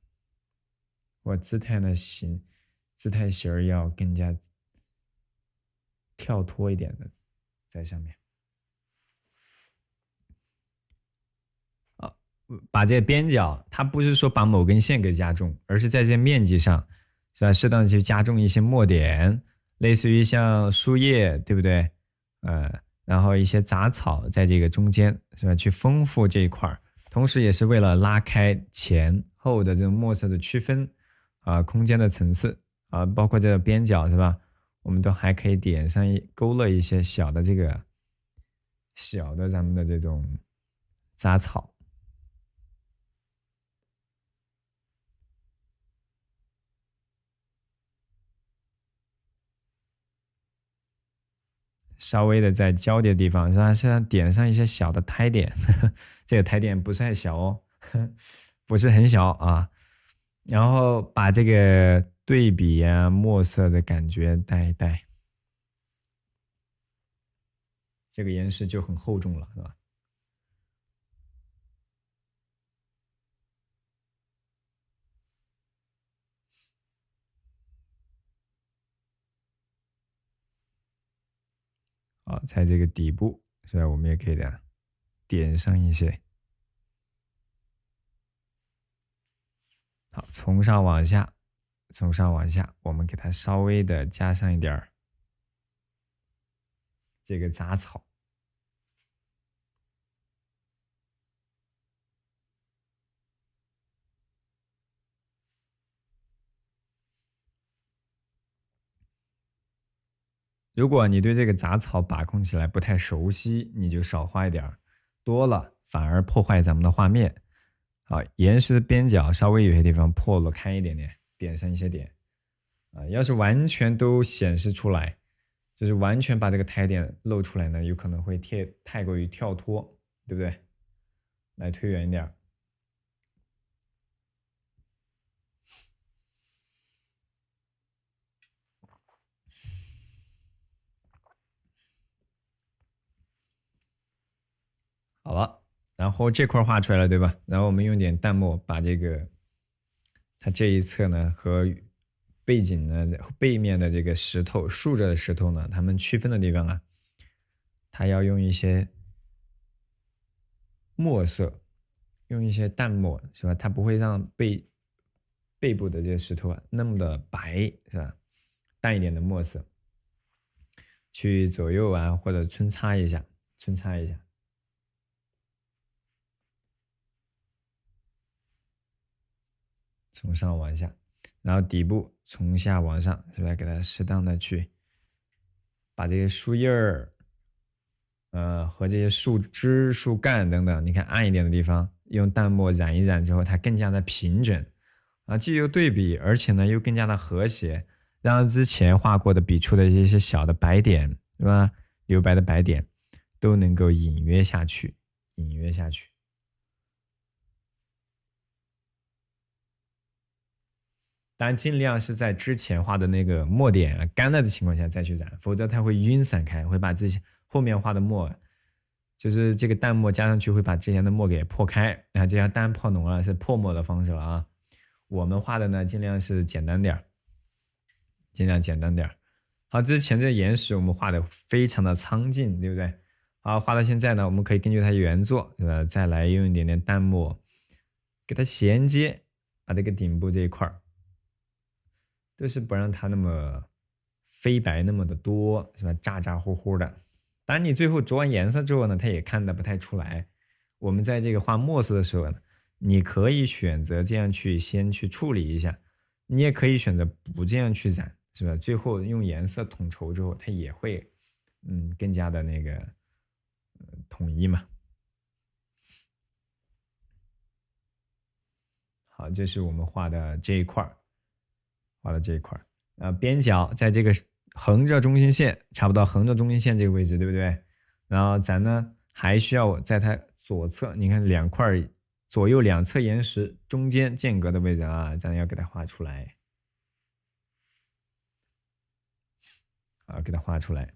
我姿态型要更加跳脱一点的，在上面。啊，把这个边角，它不是说把某根线给加重，而是在这面积上，是吧？适当的去加重一些墨点，类似于像树叶，对不对？然后一些杂草在这个中间，是吧？去丰富这一块儿，同时也是为了拉开前后的这种墨色的区分啊，空间的层次啊，包括这个边角，是吧？我们都还可以点上勾勒一些小的咱们的这种杂草。稍微的在交叠的地方，让它点上一些小的胎点，这个胎点不是很小哦，不是很小啊。然后把这个对比啊、墨色的感觉带一带，这个岩石就很厚重了，是吧？啊，在这个底部，是吧？我们也可以的点上一些。好，从上往下，我们给它稍微的加上一点儿这个杂草。如果你对这个杂草把控起来不太熟悉，你就少画一点儿，多了反而破坏咱们的画面。好，岩石的边角稍微有些地方破了开一点点，点上一些点。要是完全都显示出来，就是完全把这个抬点露出来呢，有可能会太过于跳脱，对不对？来推远一点。好了，然后这块画出来了，对吧？然后我们用点淡墨把这个它这一侧呢和背景呢背面的这个石头竖着的石头呢，它们区分的地方啊，它要用一些墨色，用一些淡墨，是吧？它不会让背部的这些石头啊那么的白，是吧？淡一点的墨色，去左右啊或者穿插一下，穿插一下。从上往下，然后底部从下往上，是吧？给它适当的去把这些树叶儿，和这些树枝、树干等等，你看暗一点的地方，用淡墨染一染之后，它更加的平整啊，既有对比，而且呢又更加的和谐，让之前画过的笔触的一些小的白点，是吧？留白的白点都能够隐约下去，隐约下去。当然，尽量是在之前画的那个墨点干了的情况下再去染，否则它会晕散开，会把这些后面画的墨，就是这个淡墨加上去会把之前的墨给破开。啊，这样淡泡浓了是破墨的方式了啊。我们画的呢，尽量是简单点尽量简单点好，之前这岩石我们画的非常的苍劲，对不对？好，画到现在呢，我们可以根据它原作，是吧？再来用一点点淡墨给它衔接，把这个顶部这一块儿。都是不让它那么飞白那么的多，是吧？咋咋呼呼的。当然，你最后着完颜色之后呢，它也看得不太出来。我们在这个画墨色的时候呢，你可以选择这样去先去处理一下，你也可以选择不这样去染，是吧？最后用颜色统筹之后，它也会更加的那个统一嘛。好，这是我们画的这一块儿。画的这一块边角在这个横着中心线，差不多横着中心线这个位置，对不对？然后咱呢还需要在它左侧，你看两块左右两侧岩石中间间隔的位置啊，咱要给它画出来，给它画出来。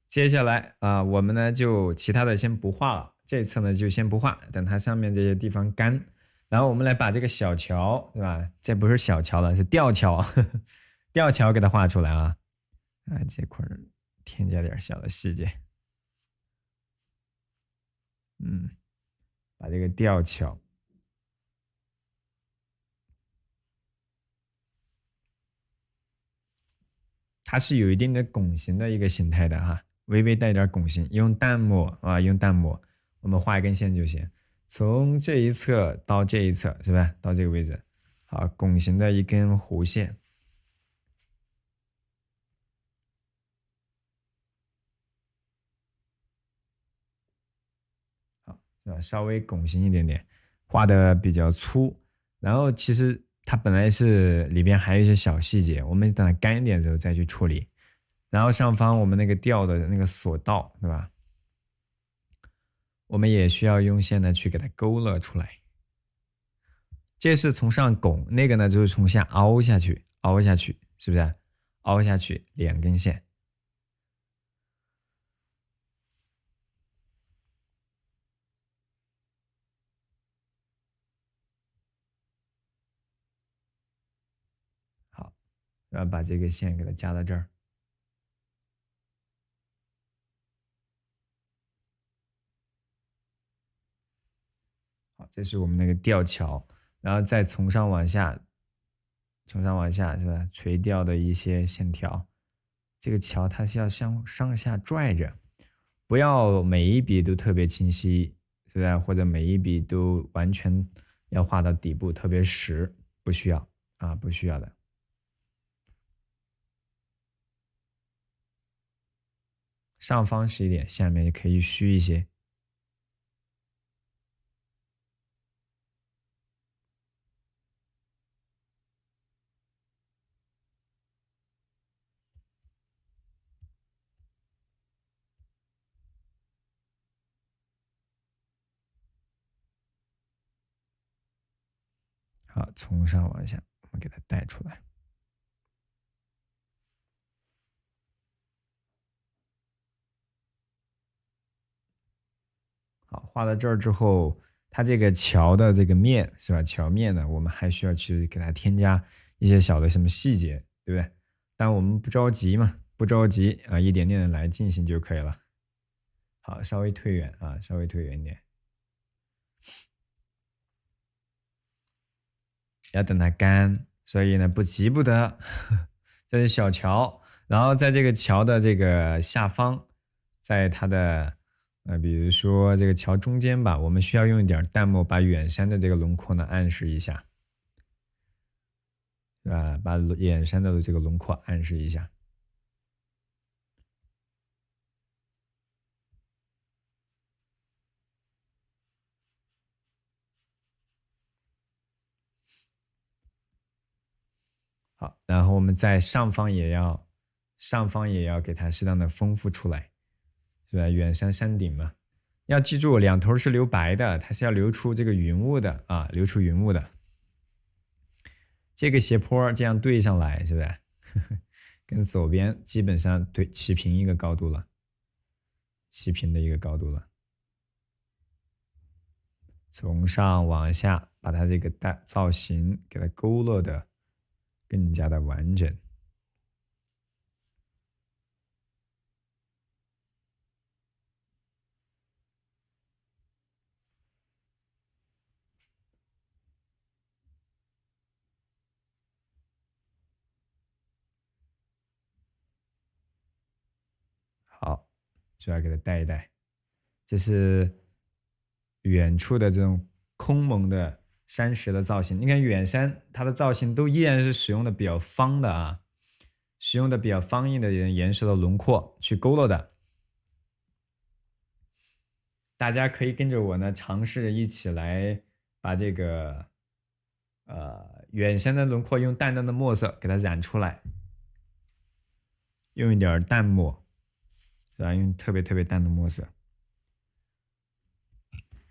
接下来我们呢就其他的先不画了，这次呢就先不画，等它上面这些地方干，然后我们来把这个小桥，对吧？这不是小桥了，是吊桥，吊桥给它画出来啊！这块添加点小的细节，把这个吊桥，它是有一定的拱形的一个形态的哈，微微带点拱形，用淡墨用淡墨，我们画一根线就行，从这一侧到这一侧，是吧？到这个位置，好，拱形的一根弧线，好，是吧？稍微拱形一点点，画的比较粗，然后其实它本来是里边还有一些小细节，我们等它干一点之后再去处理。然后上方我们那个吊的那个索道，对吧？我们也需要用线呢去给它勾勒出来。这是从上拱，那个呢就是从下凹下去，凹下去，是不是？凹下去两根线。好，然后把这个线给它加到这儿。好，这是我们那个吊桥，然后再从上往下从上往下是吧？垂钓的一些线条，这个桥它是要向上下拽着，不要每一笔都特别清晰，是吧？或者每一笔都完全要画到底部特别实，不需要啊，不需要的。上方实一点，下面可以虚一些。好，从上往下，我们给它带出来。好，画到这儿之后，它这个桥的这个面是吧？桥面呢，我们还需要去给它添加一些小的什么细节，对不对？但我们不着急嘛，不着急啊，一点点的来进行就可以了。好，稍微退远啊，稍微退远一点，要等它干，所以呢不急不得。这是小桥，然后在这个桥的这个下方，在它的比如说这个桥中间吧，我们需要用一点淡墨把远山的这个轮廓呢暗示一下，是吧？把远山的这个轮廓暗示一下。好，然后我们在上方也要给它适当的丰富出来，是吧？远山山顶嘛，要记住两头是留白的，它是要留出这个云雾的啊，留出云雾的。这个斜坡这样对上来，是不是？跟左边基本上对齐平一个高度了，齐平的一个高度了。从上往下把它这个造型给它勾勒的更加的完整。好，主要给它带一带。这是远处的这种空蒙的山石的造型。你看远山，它的造型都依然是使用的比较方的啊，使用的比较方硬的岩石的轮廓去勾勒的。大家可以跟着我呢，尝试一起来把这个远山的轮廓用淡淡的墨色给它染出来，用一点淡墨，是吧？用特别特别淡的墨色，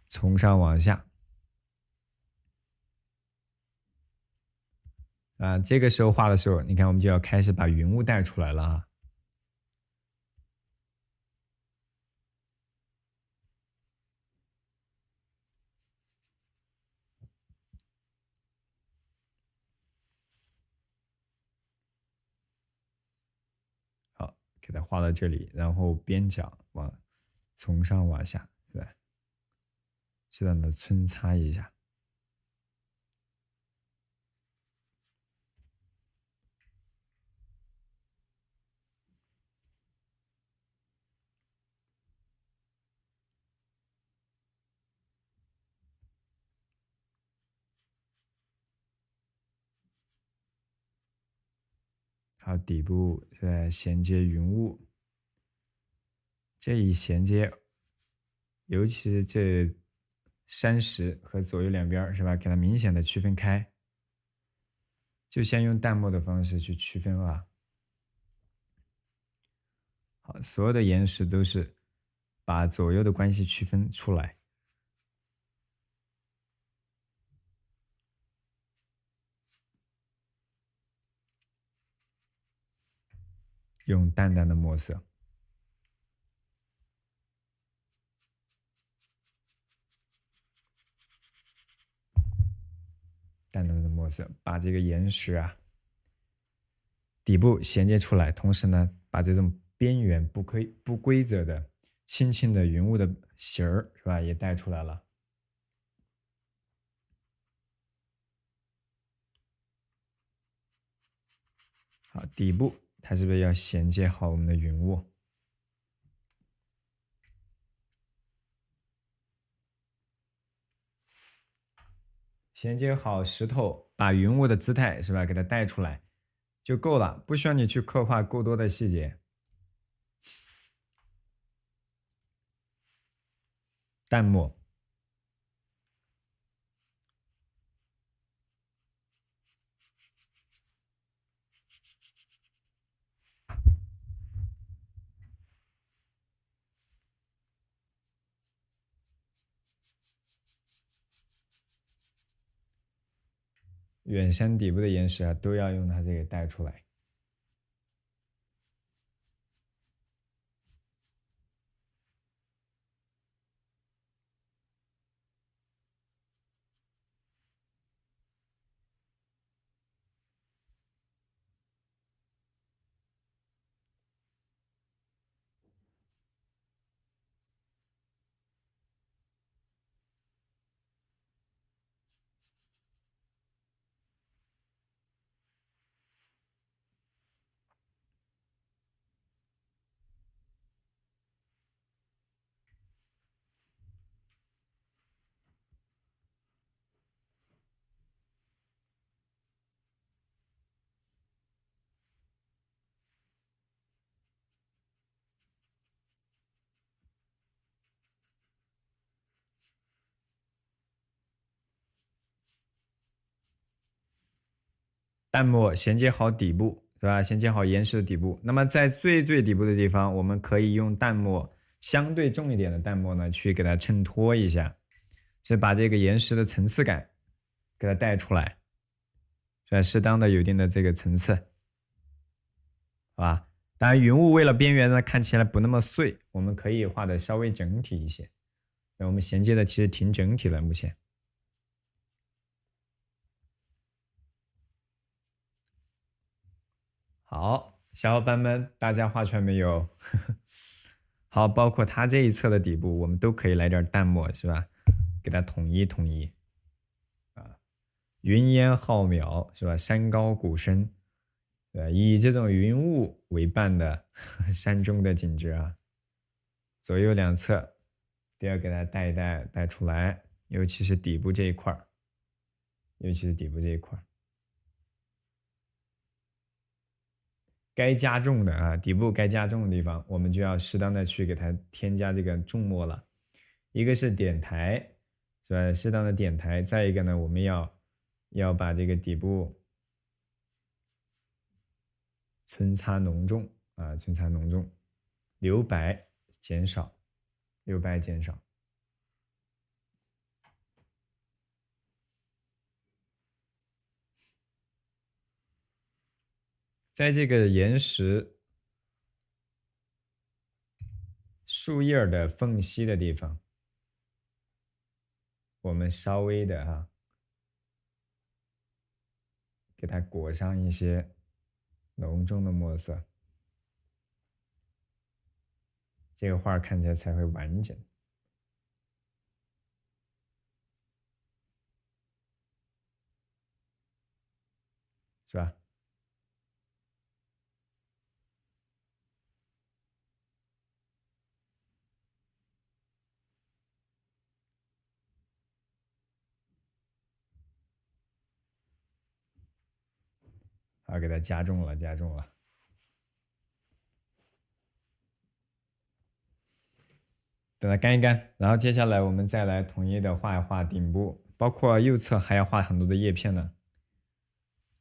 从上往下。这个时候画的时候，你看我们就要开始把云雾带出来了啊。好，给它画到这里，然后边角从上往下，对吧？适当的扦擦一下。好，底部再衔接云雾，这一衔接，尤其是这山石和左右两边是吧？给它明显的区分开，就先用淡墨的方式去区分啊。好，所有的岩石都是把左右的关系区分出来，用淡淡的墨色。淡淡的墨色，把这个岩石啊底部衔接出来，同时呢，把这种边缘不规则的、轻轻的云雾的形儿是吧，也带出来了。好，底部它是不是要衔接好我们的云雾？衔接好石头，把云雾的姿态是吧，给它带出来就够了，不需要你去刻画过多的细节。淡墨。远山底部的岩石啊，都要用它这个带出来。淡墨衔接好底部，是吧？衔接好岩石的底部。那么在最底部的地方，我们可以用淡墨相对重一点的淡墨呢，去给它衬托一下，是把这个岩石的层次感给它带出来，是吧？适当的有一定的这个层次，好吧？当然，云雾为了边缘呢看起来不那么碎，我们可以画的稍微整体一些。那我们衔接的其实挺整体的，目前。好，小伙伴们，大家画出来没有？好，包括它这一侧的底部，我们都可以来点淡墨，是吧？给它统一统一。啊，云烟浩渺，是吧？山高谷深，以这种云雾为伴的山中的景致啊，左右两侧都要给它带一带出来，尤其是底部这一块儿，尤其是底部这一块儿。该加重的啊，底部该加重的地方，我们就要适当的去给它添加这个重墨了。一个是点台，是吧？适当的点台。再一个呢，我们要把这个底部皴擦浓重啊，皴擦浓重，留白减少，留白减少。在这个岩石树叶的缝隙的地方，我们稍微的给它裹上一些浓重的墨色，这个画看起来才会完整，是吧？好，给它加重了，加重了。等它干一干，然后接下来我们再来统一的画一画顶部，包括右侧还要画很多的叶片呢，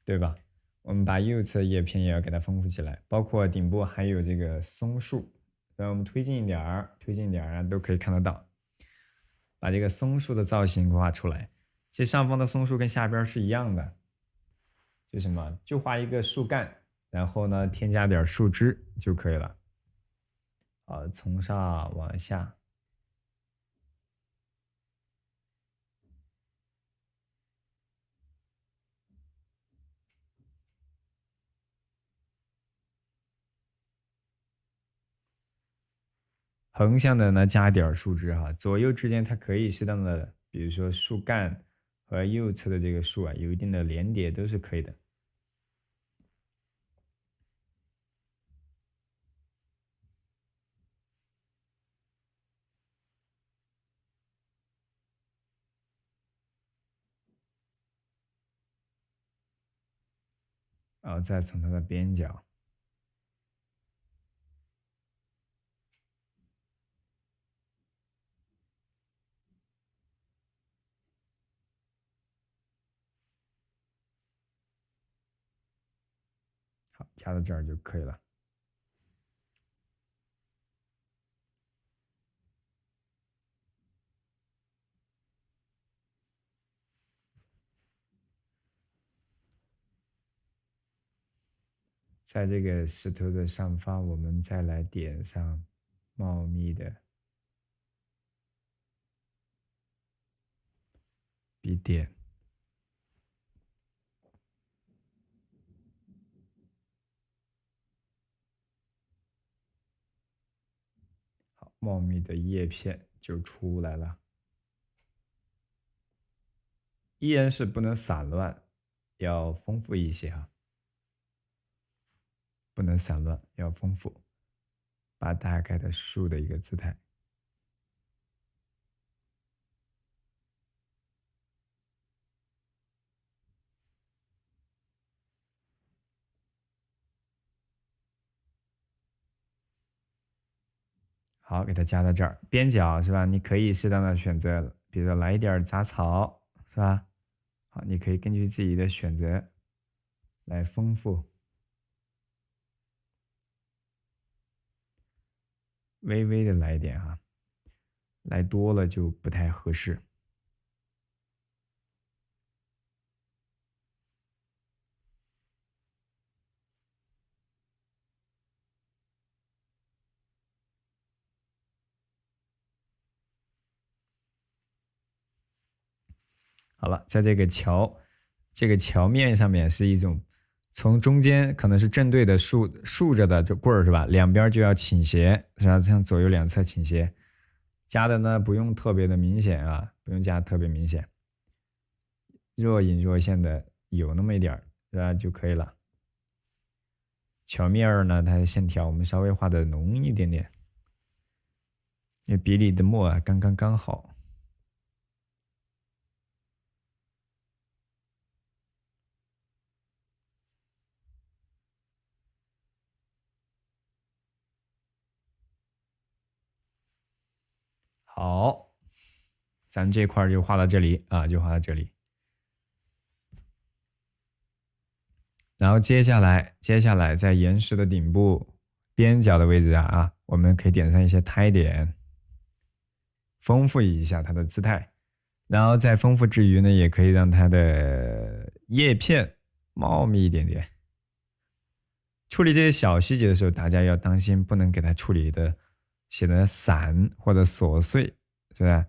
对吧？我们把右侧叶片也要给它丰富起来，包括顶部还有这个松树，让我们推进一点儿，推进一点儿啊，都可以看得到。把这个松树的造型画出来，这上方的松树跟下边是一样的，就什么？就画一个树干，然后呢添加点树枝就可以了。好，从上往下。横向的呢加点树枝哈，左右之间它可以适当的，比如说树干和右侧的这个树啊，有一定的连叠都是可以的。然后再从它的边角。好，加到这儿就可以了。在这个石头的上方，我们再来点上茂密的笔点。好，茂密的叶片就出来了。依然是不能散乱，要丰富一些啊，不能散乱，要丰富，把大概的树的一个姿态。好，给它加到这儿，边角是吧？你可以适当的选择，比如说来一点杂草，是吧？好，你可以根据自己的选择来丰富，微微的来一点哈，来多了就不太合适。好了，在这个桥面上面是一种从中间可能是正对的竖着的这棍儿是吧？两边就要倾斜是吧？向左右两侧倾斜，加的呢不用特别的明显啊，不用加特别明显，若隐若现的有那么一点儿是吧就可以了。桥面儿呢，它的线条我们稍微画的浓一点点，因为笔里的墨啊刚好。好，咱这块就画到这里啊，就画到这里。然后接下来在岩石的顶部边角的位置啊，我们可以点上一些胎点，丰富一下它的姿态。然后在丰富之余呢，也可以让它的叶片茂密一点点。处理这些小细节的时候，大家要当心，不能给它处理的显得散或者琐碎，是吧？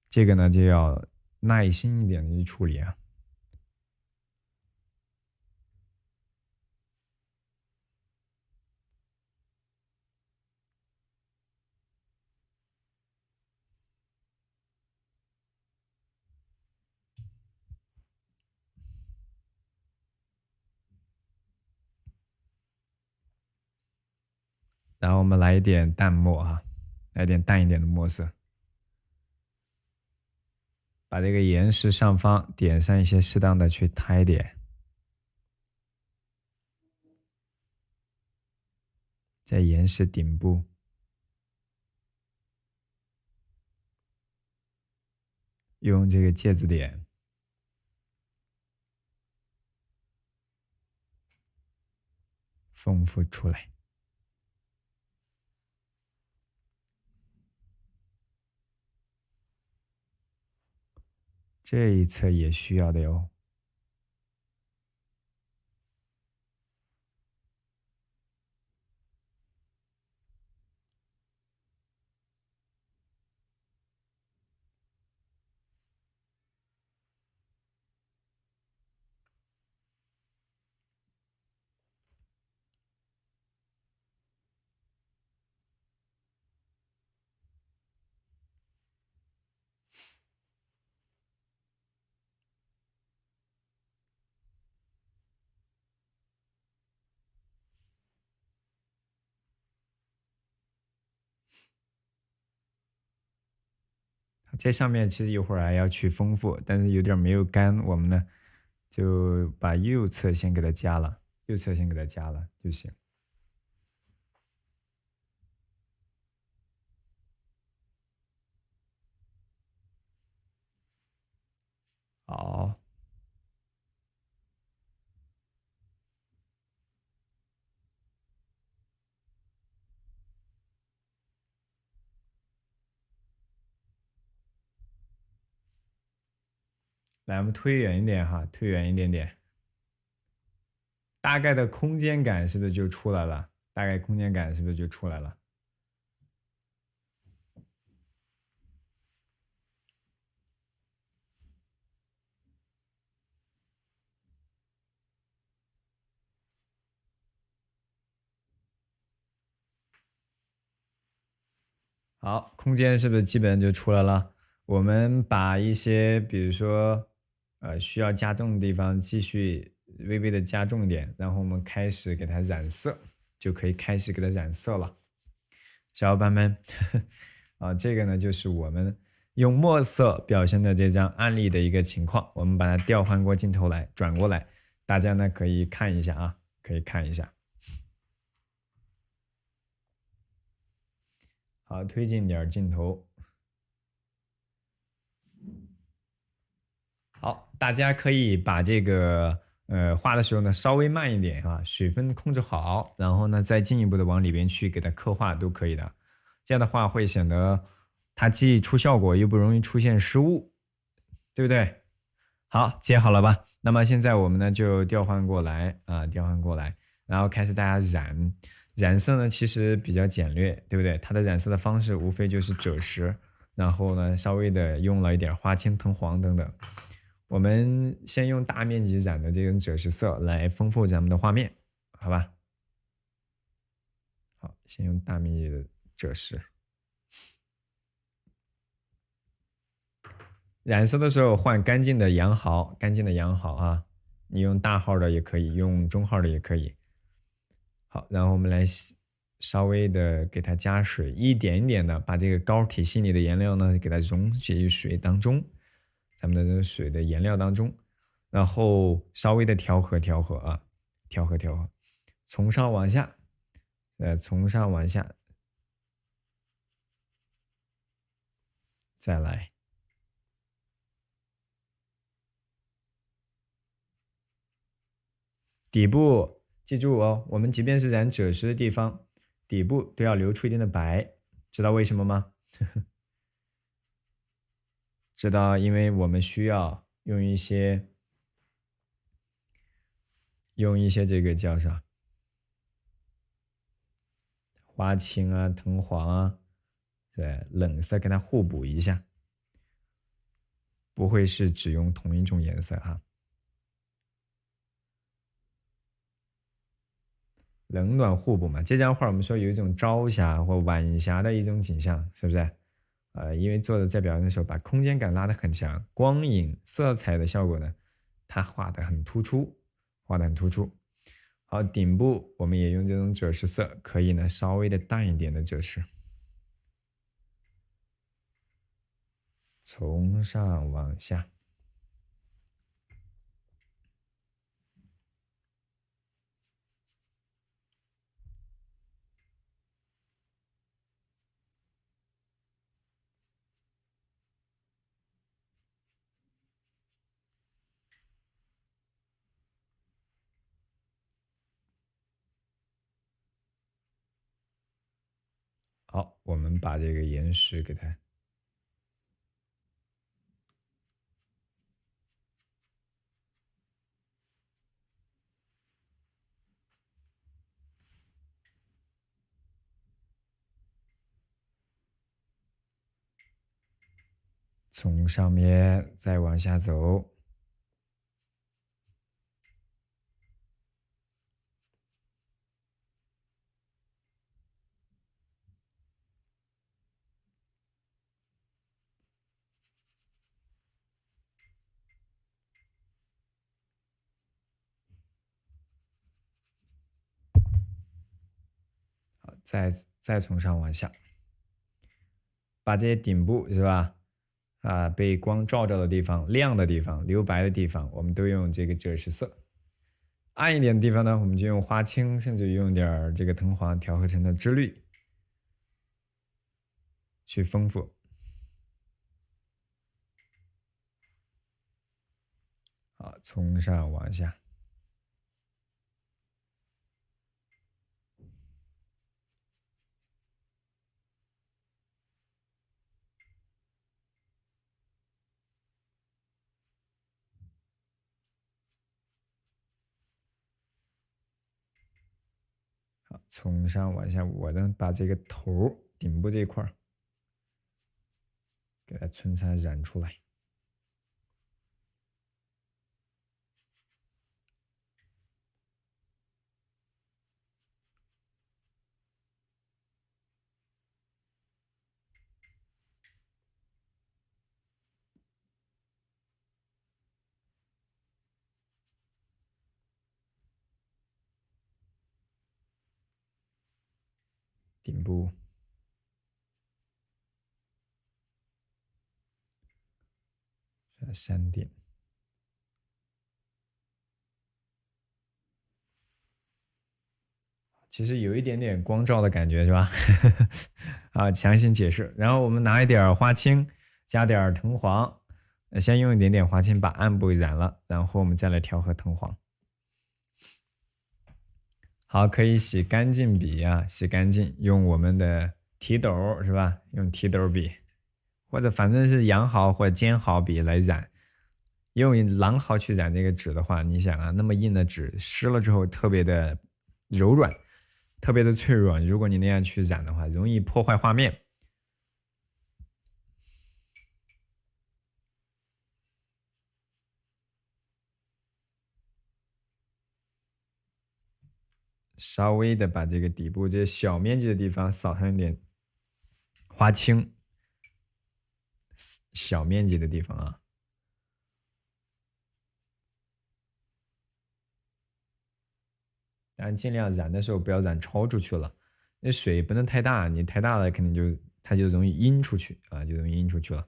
这个呢就要耐心一点的去处理啊。然后我们来一点淡墨啊，来点淡一点的墨色，把这个岩石上方点上一些适当的去胎点，在岩石顶部用这个芥子点丰富出来。这一侧也需要的哟。这上面其实一会儿还要去丰富，但是有点没有干，我们呢就把右侧先给它加了。右侧先给它加了就行。好，来，我们推远一点哈，推远一点点，大概的空间感是不是就出来了？大概空间感是不是就出来了？好，空间是不是基本就出来了？我们把一些，比如说，需要加重的地方继续微微的加重一点，然后我们开始给它染色，就可以开始给它染色了。小伙伴们，啊，这个呢就是我们用墨色表现的这张案例的一个情况，我们把它调换过镜头来，转过来，大家呢可以看一下啊，可以看一下。好，推进点镜头。好，大家可以把这个画的时候呢稍微慢一点啊，水分控制好，然后呢再进一步的往里边去给它刻画都可以的。这样的话会显得它既出效果又不容易出现失误，对不对？好，接好了吧？那么现在我们呢就调换过来啊，调换过来，然后开始大家染。染色呢其实比较简略，对不对？它的染色的方式无非就是赭石，然后呢稍微的用了一点花青、藤黄等等。我们先用大面积染的这种赭石色来丰富咱们的画面，好吧？好，先用大面积的赭石。染色的时候换干净的羊毫，干净的羊毫啊，你用大号的也可以，用中号的也可以。好，然后我们来稍微的给它加水，一点一点的把这个膏体系里的颜料呢，给它溶解于水当中，咱们的这个水的颜料当中，然后稍微的调和调和啊，调和调和，从上往下，从上往下，再来。底部记住哦，我们即便是染赭石的地方，底部都要留出一定的白，知道为什么吗？知道，因为我们需要用一些这个叫啥花青啊、藤黄啊，对，冷色跟它互补一下，不会是只用同一种颜色哈。冷暖互补嘛，这张画我们说有一种朝霞或晚霞的一种景象，是不是？因为作者在表现的时候把空间感拉得很强，光影、色彩的效果呢，他画得很突出，画得很突出。好，顶部我们也用这种赭石色，可以呢稍微的淡一点的赭石，从上往下。好，我们把这个岩石给它从上面再往下走。好，再从上往下，把这些顶部是吧？被光照的地方、亮的地方、留白的地方，我们都用这个赭石色。暗一点的地方呢，我们就用花青，甚至用点这个藤黄调和成的之绿去丰富。好，从上往下。好，从上往下，我呢把这个头顶部这一块给它皴擦染出来。顶部山顶，其实有一点点光照的感觉是吧？啊，强行解释。然后我们拿一点花青，加点藤黄，先用一点点花青把暗部染了，然后我们再来调和藤黄。好，可以洗干净笔啊，洗干净，用我们的提斗是吧？用提斗笔，或者反正是羊毫或者尖毫笔来染。用狼毫去染这个纸的话，你想啊，那么硬的纸湿了之后特别的柔软，特别的脆弱。如果你那样去染的话，容易破坏画面。稍微的把这个底部这小面积的地方扫上一点花青，小面积的地方啊，当然尽量染的时候不要染超出去了，那水不能太大，你太大了肯定就它就容易阴出去啊，就容易阴出去了。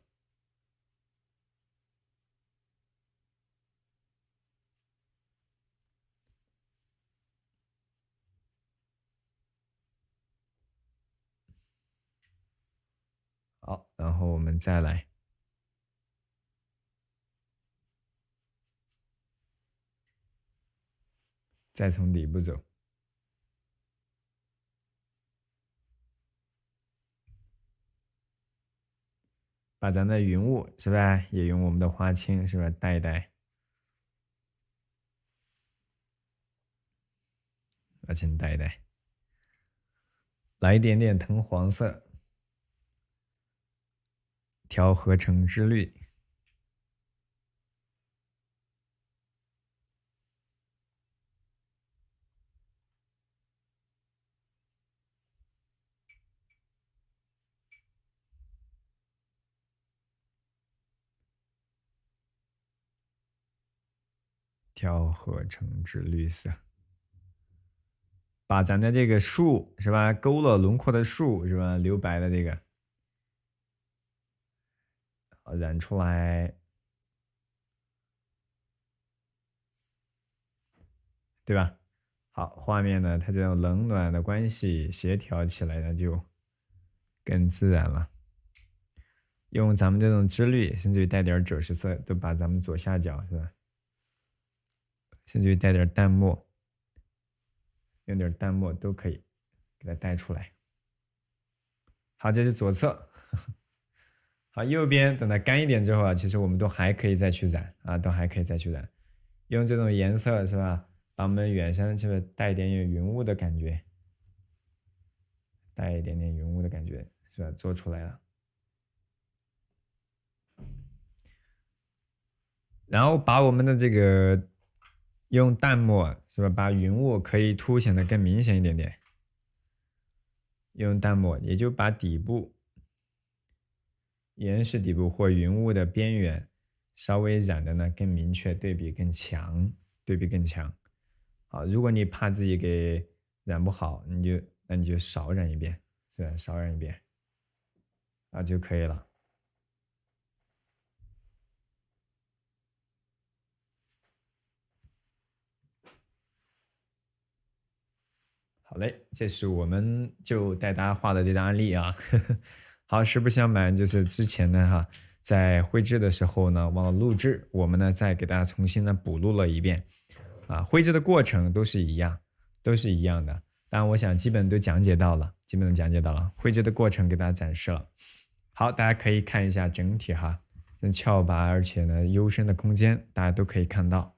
好，然后我们再来。再从底部走，把咱的云雾是吧，也用我们的花青是吧带一带，花青带一带，来一点点藤黄色，调和成之绿。调和成之绿色，把咱的这个树是吧，勾勒轮廓的树是吧，留白的这个，好染出来，对吧？好，画面呢，它这种冷暖的关系协调起来呢，就更自然了。用咱们这种之绿，甚至于带点赭石色，都把咱们左下角是吧？甚至于带点淡墨，用点淡墨都可以给它带出来。好，这是左侧。好，右边等它干一点之后啊，其实我们都还可以再去染啊，都还可以再去染。用这种颜色是吧，把我们远山是不是带一点点云雾的感觉，带一点点云雾的感觉是吧，做出来了。然后把我们的这个用淡墨是吧，把云雾可以凸显的更明显一点点。用淡墨，也就把底部岩石底部或云雾的边缘稍微染的呢更明确，对比更强，对比更强。好，如果你怕自己给染不好，那你就少染一遍，是吧？少染一遍啊就可以了。好嘞，这是我们就带大家画的这张案例啊。好，实不相瞒，就是之前呢哈，在绘制的时候呢忘了录制，我们呢再给大家重新的补录了一遍。啊，绘制的过程都是一样，都是一样的。当然，我想基本都讲解到了，基本都讲解到了，绘制的过程给大家展示了。好，大家可以看一下整体哈，翘拔而且呢幽深的空间，大家都可以看到。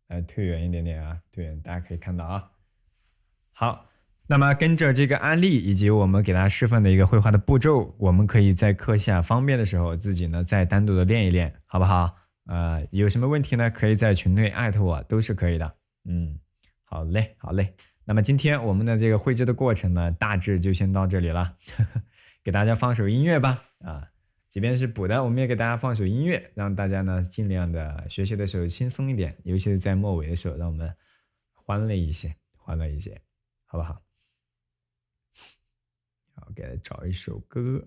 来退远一点点啊，退远，大家可以看到啊。好，那么跟着这个案例以及我们给大家示范的一个绘画的步骤，我们可以在课下方便的时候自己呢再单独的练一练，好不好？有什么问题呢？可以在群内艾特我，都是可以的。好嘞，好嘞。那么今天我们的这个绘制的过程呢，大致就先到这里了。给大家放首音乐吧，即便是补的，我们也给大家放首音乐，让大家呢尽量的学习的时候轻松一点，尤其是在末尾的时候，让我们欢乐一些，欢乐一些，好不好？好，给大家找一首歌。